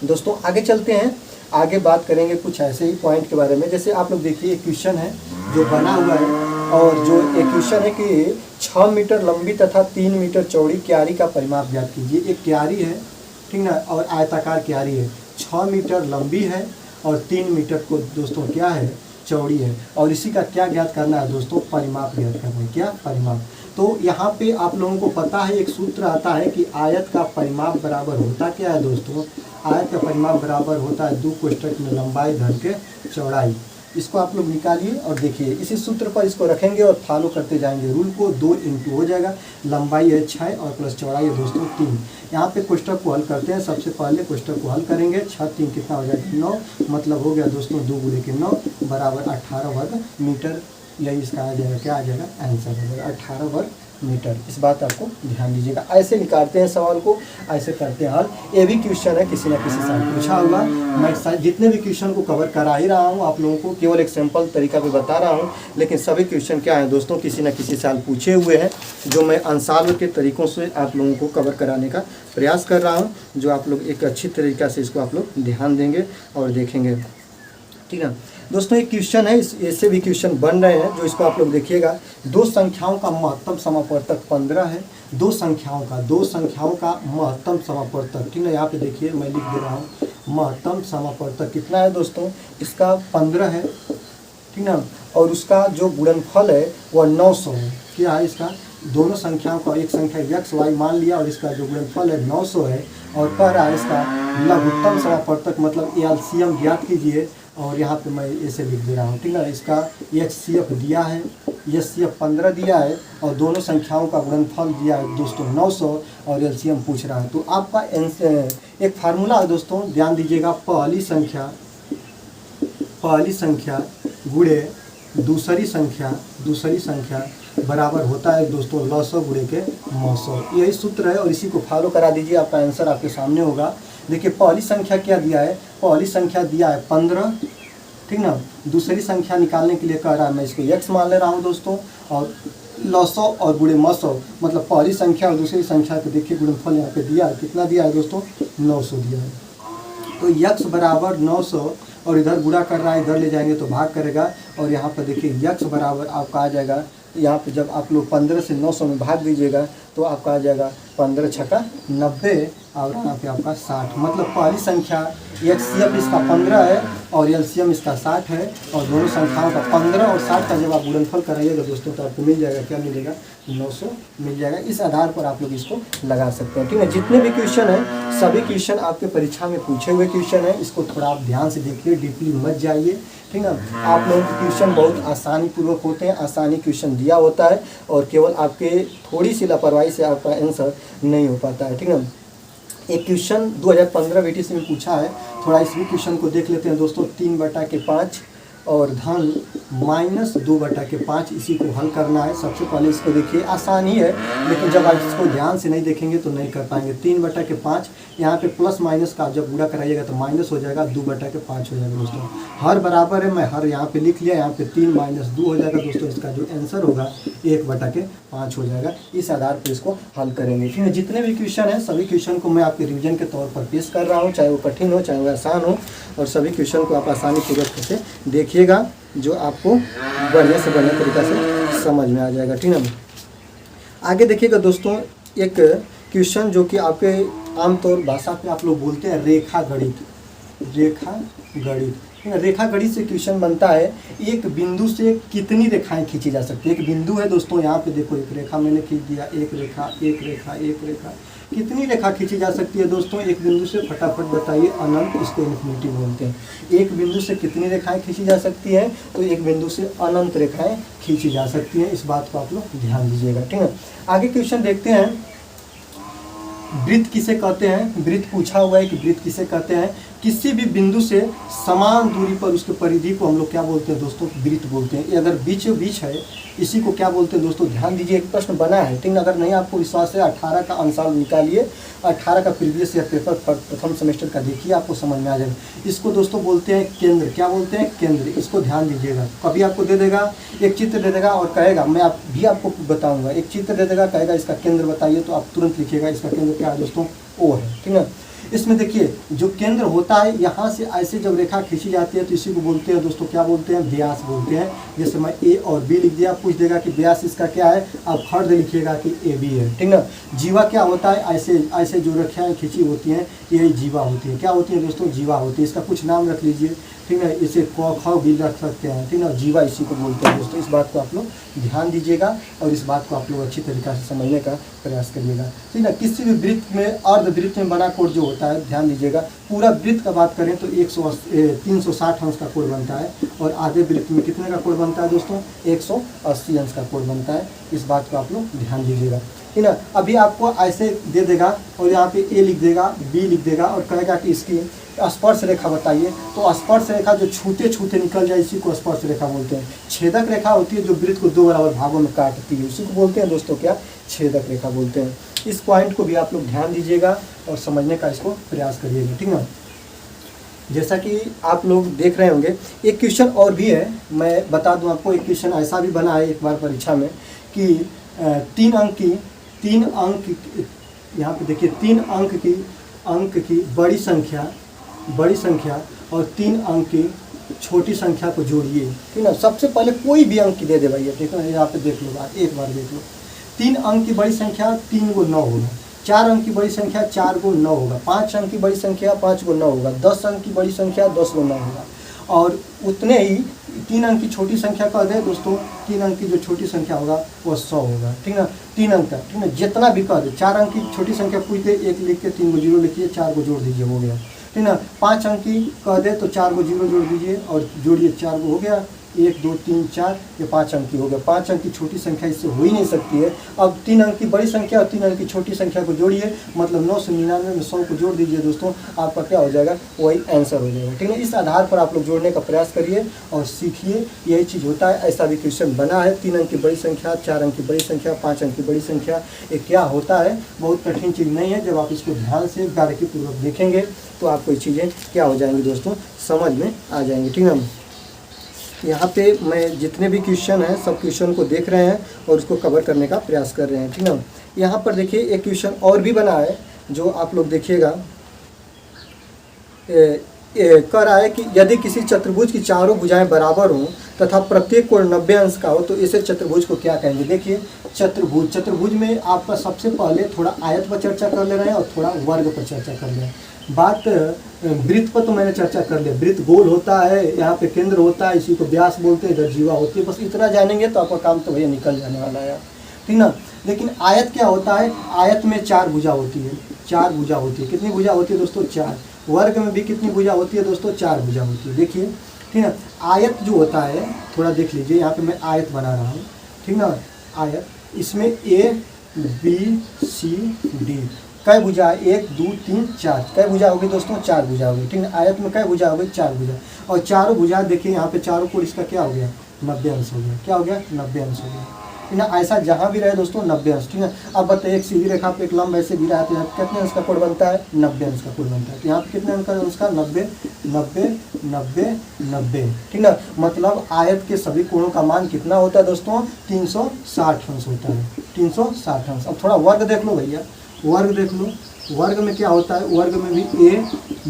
दोस्तों आगे चलते हैं, आगे बात करेंगे कुछ ऐसे ही पॉइंट के बारे में। जैसे आप लोग देखिए एक क्वेश्चन है जो बना हुआ है, और जो एक क्वेश्चन है कि 6 मीटर लंबी तथा 3 मीटर चौड़ी क्यारी का परिमाप ज्ञात कीजिए। एक क्यारी है, ठीक ना, और आयताकार क्यारी है, 6 मीटर लंबी है और 3 मीटर को दोस्तों क्या है, चौड़ी है, और इसी का क्या ज्ञात करना है दोस्तों, परिमाप ज्ञात करना है। क्या परिमाप, तो यहाँ पे आप लोगों को पता है एक सूत्र आता है कि आयत का परिमाप बराबर होता क्या है दोस्तों, आयत का परिमाप बराबर होता है 2 कोष्ठक में लंबाई धन के चौड़ाई। इसको आप लोग निकालिए और देखिए, इसी सूत्र पर इसको रखेंगे और फॉलो करते जाएंगे रूल को। 2 इंटू हो जाएगा, लंबाई है 6 और प्लस चौड़ाई है दोस्तों 3। यहाँ पे कोष्ठक को हल करते हैं, सबसे पहले कोष्ठक को हल करेंगे, 6 3 कितना हो जाएगा 9, मतलब हो गया दोस्तों 2 गुणे के 9 बराबर 18 वर्ग मीटर। यही इसका आ जाएगा, क्या आ जाएगा, आंसर हो जाएगा 18 वर्ग मीटर। इस बात आपको ध्यान दीजिएगा। ऐसे निकालते हैं सवाल को, ऐसे करते हैं हल। ये भी क्वेश्चन है किसी न किसी साल पूछा होगा। मैं जितने भी क्वेश्चन को कवर करा ही रहा हूँ, आप लोगों को केवल एक सिंपल तरीका पे बता रहा हूँ, लेकिन सभी क्वेश्चन क्या है दोस्तों, किसी न किसी साल पूछे हुए हैं, जो मैं अंशाल के तरीक़ों से आप लोगों को कवर कराने का प्रयास कर रहा हूँ, जो आप लोग एक अच्छी तरीक़ा से इसको आप लोग ध्यान देंगे और देखेंगे, ठीक है दोस्तों। एक क्वेश्चन है, ऐसे भी क्वेश्चन बन रहे हैं जो इसको आप लोग देखिएगा। 2 संख्याओं का महत्तम समापवर्तक 15 है। 2 संख्याओं का महत्तम समापवर्तक, ठीक है, यहाँ पे देखिए मैं लिख दे रहा हूँ, महत्तम समापवर्तक कितना है दोस्तों, इसका 15 है, ठीक ना, और उसका जो गुणनफल है वह 900 है। क्या है इसका, दोनों संख्याओं का, एक संख्या x y मान लिया और इसका जो गुणनफल है 900 है, और कह रहा है इसका लघुत्तम समापवर्तक मतलब एलसीएम ज्ञात कीजिए। और यहाँ पे मैं ऐसे लिख दे रहा हूँ, ठीक है, इसका HCF दिया है, HCF 15 दिया है, और दोनों संख्याओं का गुणनफल दिया है दोस्तों 900 और एलसीएम पूछ रहा है। तो आपका एक फार्मूला है दोस्तों, ध्यान दीजिएगा, पहली संख्या गुणे दूसरी संख्या बराबर होता है दोस्तों 900 गुणे के 900। यही सूत्र है और इसी को फॉलो करा दीजिए, आपका आंसर आपके सामने होगा। देखिए पहली संख्या क्या दिया है, पहली संख्या दिया है 15, ठीक ना। दूसरी संख्या निकालने के लिए कह रहा है, मैं इसको x मान ले रहा हूँ दोस्तों, और 900 और गुणे 900 मतलब पहली संख्या और दूसरी संख्या को देखिए गुणनफल यहाँ पे दिया है, कितना दिया है दोस्तों, 900 दिया है। तो x बराबर 900 और इधर गुणा कर रहा है, इधर ले जाएंगे तो भाग करेगा, और यहाँ पर देखिए x बराबर आपका आ जाएगा, यहाँ पे जब आप लोग 15 से 900 में भाग दीजिएगा तो आपका आ जाएगा 15 छक्का 90 और यहाँ पे आपका 60। मतलब पहली संख्या HCF इसका 15 है और LCM इसका 60 है, और दोनों संख्याओं का 15 और 60 का जब आप गुणनफल कराइएगा दोस्तों तो आपको मिल जाएगा, क्या मिलेगा, 900 मिल जाएगा। इस आधार पर आप लोग इसको लगा सकते हैं, ठीक है। जितने भी क्वेश्चन हैं सभी क्वेश्चन आपके परीक्षा में पूछे हुए क्वेश्चन है, इसको थोड़ा आप ध्यान से देखिए, डीपली मत जाइए, ठीक है। आप लोगों के क्वेश्चन बहुत आसानी पूर्वक होते हैं, आसानी क्वेश्चन दिया होता है, और केवल आपके थोड़ी सी लापरवाही से आपका आंसर नहीं हो पाता है, ठीक है। एक क्वेश्चन 2015 VTC में पूछा है, थोड़ा इस भी क्वेश्चन को देख लेते हैं दोस्तों। 3/5 और धन -2/5 इसी को हल करना है। सबसे पहले इसको देखिए, आसान ही है लेकिन जब आप इसको ध्यान से नहीं देखेंगे तो नहीं कर पाएंगे। 3/5 यहाँ पे प्लस माइनस का जब गुणा कराइएगा तो माइनस हो जाएगा, 2/5 हो जाएगा दोस्तों। हर बराबर है, मैं हर यहाँ पे लिख लिया, यहाँ पे 3 - 2 हो जाएगा दोस्तों। इसका जो आंसर होगा 1/5 हो जाएगा। इस आधार पर इसको हल करेंगे, ठीक है। जितने भी क्वेश्चन हैं सभी क्वेश्चन को मैं आपके रिविजन के तौर पर पेश कर रहा हूँ, चाहे वो कठिन हो चाहे वो आसान हो, और सभी क्वेश्चन को आप आसानी पूर्वक से देखिएगा, जो आपको बढ़िया से बढ़िया तरीक़ा से समझ में आ जाएगा, ठीक है। आगे देखिएगा दोस्तों, एक क्वेश्चन जो कि आपके आमतौर भाषा पे आप लोग बोलते हैं रेखा गणित। रेखा गणित से क्वेश्चन बनता है, एक बिंदु से कितनी रेखाएं खींची जा सकती है। एक बिंदु है दोस्तों, यहाँ पे देखो एक रेखा मैंने खींच दिया, एक रेखा, एक रेखा, एक रेखा, कितनी रेखा खींची जा सकती है दोस्तों एक बिंदु से, फटाफट बताइए। अनंत, इसको इन्फिनिटी बोलते हैं। एक बिंदु से कितनी रेखाएं खींची जा सकती हैं? तो एक बिंदु से अनंत रेखाएं खींची जा सकती हैं। इस बात को आप लोग ध्यान दीजिएगा, ठीक है। आगे क्वेश्चन देखते हैं। वृत्त किसे कहते हैं? वृत्त पूछा हुआ है कि वृत्त किसे कहते हैं? किसी भी बिंदु से समान दूरी पर उसके परिधि को हम लोग क्या बोलते हैं दोस्तों? वृत्त बोलते हैं। ये अगर बीचों बीच है, इसी को क्या बोलते हैं दोस्तों? ध्यान दीजिए, एक प्रश्न बना है, ठीक है। अगर नहीं आपको विश्वास है, 18 का आंसर निकालिए, 18 का प्रीवियस ईयर पेपर प्रथम सेमेस्टर का देखिए, आपको समझ में आ जाएगा। इसको दोस्तों बोलते हैं केंद्र। क्या बोलते हैं? केंद्र। इसको ध्यान दीजिएगा। कभी आपको दे देगा, एक चित्र दे देगा और कहेगा, मैं आपको बताऊंगा, एक चित्र दे देगा, कहेगा इसका केंद्र बताइए, तो आप तुरंत लिखिएगा इसका केंद्र क्या है दोस्तों? ओ है, ठीक है। इसमें देखिए जो केंद्र होता है, यहाँ से ऐसे जब रेखा खींची जाती है तो इसी को बोलते हैं दोस्तों, क्या बोलते हैं? व्यास बोलते हैं। जैसे मैं ए और बी लिख दिया, पूछ देगा कि व्यास इसका क्या है, आप खर्द लिखिएगा कि ए बी है, ठीक ना। जीवा क्या होता है? ऐसे ऐसे जो रेखाएं खींची होती हैं ये जीवा होती है। क्या होती है दोस्तों? जीवा होती है। इसका कुछ नाम रख लीजिए, ठीक है। इसे क ख भी रख सकते हैं, ठीक ना। जीवा इसी को बोलते हैं दोस्तों। इस बात को आप लोग ध्यान दीजिएगा और इस बात को आप लोग अच्छी तरीक़ा से समझने का प्रयास करिएगा, ठीक ना। किसी भी वृत्त में, अर्धवृत्त में बना कोण जो होता है, ध्यान दीजिएगा। पूरा वृत्त का बात करें तो 360 अंश का कोण बनता है, और आधे वृत्त में कितने का कोण बनता है दोस्तों? 180 अंश का कोण बनता है। इस बात को आप लोग ध्यान दीजिएगा, ठीक ना। अभी आपको ऐसे दे देगा और यहाँ पे ए लिख देगा, बी लिख देगा और कहेगा कि इसकी स्पर्श रेखा बताइए। तो स्पर्श रेखा जो छूते छूते निकल जाए, इसी को स्पर्श रेखा बोलते हैं। छेदक रेखा होती है जो वृत्त को 2 बराबर भागों में काटती है, उसी को बोलते हैं दोस्तों क्या? छेदक रेखा बोलते हैं। इस पॉइंट को भी आप लोग ध्यान दीजिएगा और समझने का इसको प्रयास करिएगा, ठीक ना। जैसा कि आप लोग देख रहे होंगे, एक क्वेश्चन और भी है, मैं बता दूं आपको। एक क्वेश्चन ऐसा भी बना है एक बार परीक्षा में कि 3 अंक यहाँ पे देखिए, 3 अंक की बड़ी संख्या और 3 अंक की छोटी संख्या को जोड़िए, ठीक ना। सबसे पहले कोई भी अंक दे दे भैया, ठीक है। यहाँ पे देख लो, एक बार देख लो। 3 अंक की बड़ी संख्या 3 को 9 होगा, 4 अंक की बड़ी संख्या 4 को 9 होगा, 5 अंक की बड़ी संख्या 5 को 9 होगा, 10 अंक की बड़ी संख्या 10 को 9 होगा, और उतने ही 3 अंक की छोटी संख्या कर दे दोस्तों, 3 अंक की जो छोटी संख्या होगा वो 100 होगा, ठीक ना। 3 अंक का, ठीक ना, जितना भी कर दे। 4 अंक की छोटी संख्या पूछते, 1 लिख के 3 को 0 लिखिए, 4 को जोड़ दीजिए, हो गया, ठीक ना। 5 अंक की कह दे तो 4 को 0 जोड़ दीजिए और जोड़िए, 4 को हो गया, 1 2 3 4, ये 5 अंक की हो गया। 5 अंक की छोटी संख्या इससे हो ही नहीं सकती है। अब 3 अंक की बड़ी संख्या और 3 अंक की छोटी संख्या को जोड़िए, मतलब 9 से 99 में 100 को जोड़ दीजिए दोस्तों, आपका क्या हो जाएगा? वही आंसर हो जाएगा, ठीक है। इस आधार पर आप लोग जोड़ने का प्रयास करिए और सीखिए, यही चीज़ होता है। ऐसा भी क्वेश्चन बना है, 3 अंक की बड़ी संख्या, 4 अंक की बड़ी संख्या, 5 अंक की बड़ी संख्या। ये क्या होता है? बहुत कठिन चीज़ नहीं है। जब आप इसको ध्यान से बारीकीपूर्वक देखेंगे तो आपको ये चीज़ें क्या हो जाएंगी दोस्तों? समझ में आ जाएंगी, ठीक है। यहाँ पे मैं जितने भी क्वेश्चन हैं सब क्वेश्चन को देख रहे हैं और उसको कवर करने का प्रयास कर रहे हैं, ठीक ना। यहाँ पर देखिए एक क्वेश्चन और भी बना है जो आप लोग देखिएगा। कह रहा है कि यदि किसी चतुर्भुज की चारों भुजाएं बराबर हों तथा प्रत्येक कोण 90 अंश का हो तो इसे चतुर्भुज को क्या कहेंगे? देखिए चतुर्भुज में आपका सबसे पहले थोड़ा आयत पर चर्चा कर ले रहे हैं और थोड़ा वर्ग पर चर्चा कर ले रहे हैं। बात वृत्त पर तो मैंने चर्चा कर लिया। वृत्त गोल होता है, यहाँ पे केंद्र होता है, इसी को व्यास बोलते हैं, इधर जीवा होती है। बस इतना जानेंगे तो आपका काम तो भैया निकल जाने वाला है, ठीक ना। लेकिन आयत क्या होता है? आयत में 4 भुजा होती है, 4 भुजा होती है। कितनी भुजा होती है दोस्तों? 4। वर्ग में भी कितनी भुजा होती है दोस्तों? 4 भुजा होती है। देखिए, ठीक है। आयत जो होता है, थोड़ा देख लीजिए, यहाँ पे मैं आयत बना रहा हूँ, ठीक ना। आयत, इसमें A B C D कै भुजा? 1 2 3 4। कै भुजा होगी दोस्तों? 4 भुजा होगी, ठीक है। आयत में कै भुजा होगी? 4 भुजा। और चारों भुजा देखिए यहाँ पे चारों कोण इसका क्या हो गया? 90 अंश हो गया। क्या हो गया? 90 अंश हो गया, ठीक ना। ऐसा जहाँ भी रहे दोस्तों 90 अंश, ठीक है। अब बताइए एक सीधी रेखा पे एक लंब ऐसे गिरा है तो यहाँ कितने अंश का कोण बनता है? 90 अंश का कोण बनता है। तो यहाँ पे कितने अंश का? 90 90 90 90, ठीक ना। मतलब आयत के सभी कोणों का मान कितना होता है दोस्तों? 360 अंश होता है, 360 अंश। अब थोड़ा वर्ग देख लो भैया, वर्ग देख लो। वर्ग में क्या होता है? वर्ग में भी A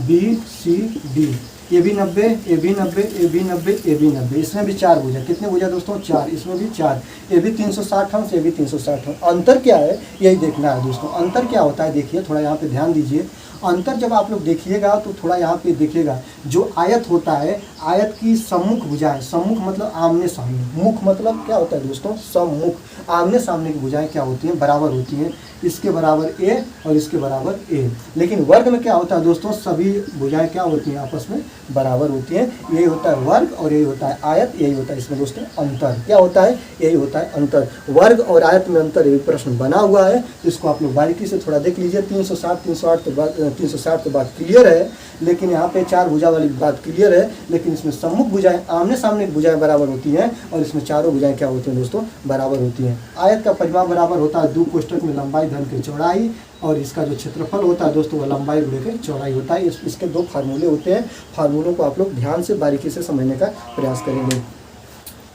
B C D, ये भी 90, ये भी 90, ये भी 90, ये भी 90। इसमें भी 4 भुजा। कितने भुजा दोस्तों? 4। इसमें भी 4। ये भी 360 अंश, ये भी 360 अंश। अंतर क्या है यही देखना है दोस्तों। अंतर क्या होता है देखिए, थोड़ा यहाँ पे ध्यान दीजिए। अंतर जब आप लोग देखिएगा तो थोड़ा यहाँ पे देखिएगा, जो आयत होता है, आयत की सम्मुख भुजाएं, सम्मुख मतलब आमने सामने, मुख मतलब क्या होता है दोस्तों, सम्मुख, आमने सामने की भुजाएं क्या होती हैं, बराबर होती हैं, इसके बराबर ए और इसके बराबर ए। लेकिन वर्ग में क्या होता है दोस्तों, सभी भुजाएं क्या होती हैं, आपस में बराबर होती हैं। यही होता है वर्ग और यही होता है आयत, यही होता है इसमें दोस्तों अंतर। क्या होता है, यही होता है अंतर। वर्ग और आयत में अंतर, ये प्रश्न बना हुआ है, तो इसको आप लोग बारीकी से थोड़ा देख लीजिए। 360 360 तो बात क्लियर है, लेकिन यहाँ पे 4 भुजा वाली बात क्लियर है, लेकिन इसमें सम्मुख भुजाएं, आमने सामने भुजाएं बराबर होती हैं, और इसमें चारों भुजाएं क्या होती हैं दोस्तों, बराबर होती हैं। आयत का परिमाप बराबर होता है 2 कोष्ठक में लंबाई धन की चौड़ाई, और इसका जो क्षेत्रफल होता है दोस्तों वो लंबाई गुणे के चौड़ाई होता है। इसके 2 फार्मूले होते हैं, फार्मूलों को आप लोग ध्यान से बारीकी से समझने का प्रयास करेंगे।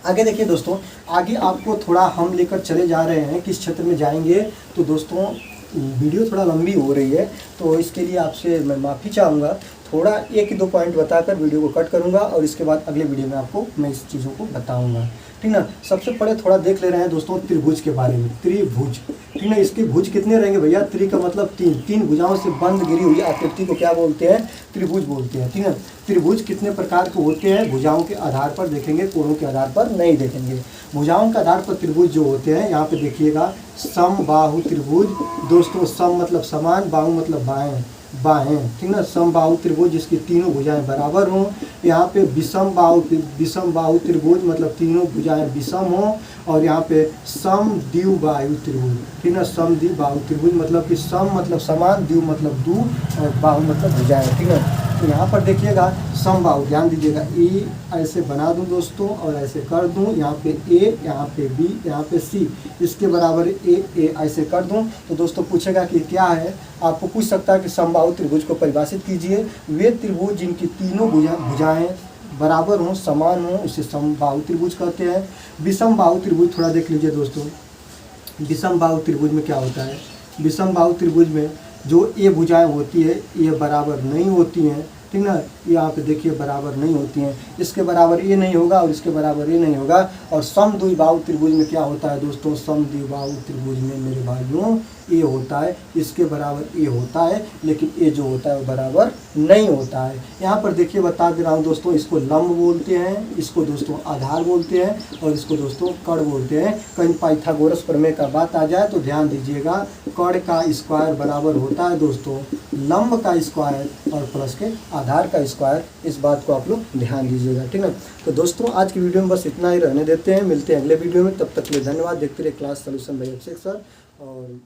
आगे देखिए दोस्तों, आगे आपको थोड़ा हम लेकर चले जा रहे हैं, किस क्षेत्र में जाएंगे, तो दोस्तों वीडियो थोड़ा लंबी हो रही है, तो इसके लिए आपसे मैं माफ़ी चाहूँगा। थोड़ा 1-2 पॉइंट बताकर वीडियो को कट करूँगा, और इसके बाद अगले वीडियो में आपको मैं इस चीज़ों को बताऊँगा, ठीक ना। सबसे पहले थोड़ा देख ले रहे हैं दोस्तों त्रिभुज के बारे में। त्रिभुज, ठीक ना, इसके भुज कितने रहेंगे भैया, त्रि का मतलब 3 भुजाओं से बंद गिरी हुई आकृति को क्या बोलते हैं, त्रिभुज बोलते हैं, ठीक है। त्रिभुज कितने प्रकार के होते हैं, भुजाओं के आधार पर देखेंगे, कोणों के आधार पर नहीं देखेंगे। भुजाओं के आधार पर त्रिभुज जो होते हैं, यहाँ पे देखिएगा, समबाहु त्रिभुज दोस्तों, सम मतलब समान, बाहु मतलब बाएं, ठीक ना, समबाहु त्रिभुज जिसकी तीनों भुजाएं बराबर हों। यहाँ पे विषम बाहु त्रिभुज मतलब तीनों भुजाएं विषम हों, और यहाँ पे समद्विबाहु त्रिभुज, ठीक ना, समद्विबाहु त्रिभुज मतलब कि सम मतलब समान, द्वि मतलब दो, और बाहु मतलब भुजाएं, ठीक है। तो यहाँ पर देखिएगा समबाहु, ध्यान दीजिएगा, ए ऐसे बना दूं दोस्तों और ऐसे कर दूं, यहाँ पे ए, यहाँ पे बी, यहाँ पे सी, इसके बराबर ए ऐसे कर दूं, तो दोस्तों पूछेगा कि क्या है, आपको पूछ सकता है कि समबाहु त्रिभुज को परिभाषित कीजिए। वे त्रिभुज जिनकी तीनों भुजाएं बराबर हों, समान हों, इसे समबाहु त्रिभुज कहते हैं। विषम बाहु त्रिभुज थोड़ा देख लीजिए दोस्तों, विषम बाहु त्रिभुज में क्या होता है, विषम बाहु त्रिभुज में जो ये भुजाएं होती है ये बराबर नहीं होती हैं, ठीक ना, यहाँ पे देखिए बराबर नहीं होती हैं, इसके बराबर ये नहीं होगा और इसके बराबर ये नहीं होगा। और समद्विबाहु त्रिभुज में क्या होता है दोस्तों, समद्विबाहु त्रिभुज में मेरे भाइयों ये होता है, इसके बराबर ये होता है, लेकिन ये जो होता है वो बराबर नहीं होता है। यहाँ पर देखिए बता दे रहा हूँ दोस्तों, इसको लंब बोलते हैं, इसको दोस्तों आधार बोलते हैं, और इसको दोस्तों कर्ण बोलते हैं। कहीं पाइथागोरस प्रमेय का बात आ जाए तो ध्यान दीजिएगा, कर्ण का स्क्वायर बराबर होता है दोस्तों लंब का स्क्वायर और प्लस के आधार का स्क्वायर। इस बात को आप लोग ध्यान दीजिएगा, ठीक है। तो दोस्तों आज की वीडियो में बस इतना ही रहने देते हैं, मिलते हैं अगले वीडियो में, तब तक के लिए धन्यवाद। देखते रहिए क्लास सॉल्यूशन बाय अभिषेक सर। और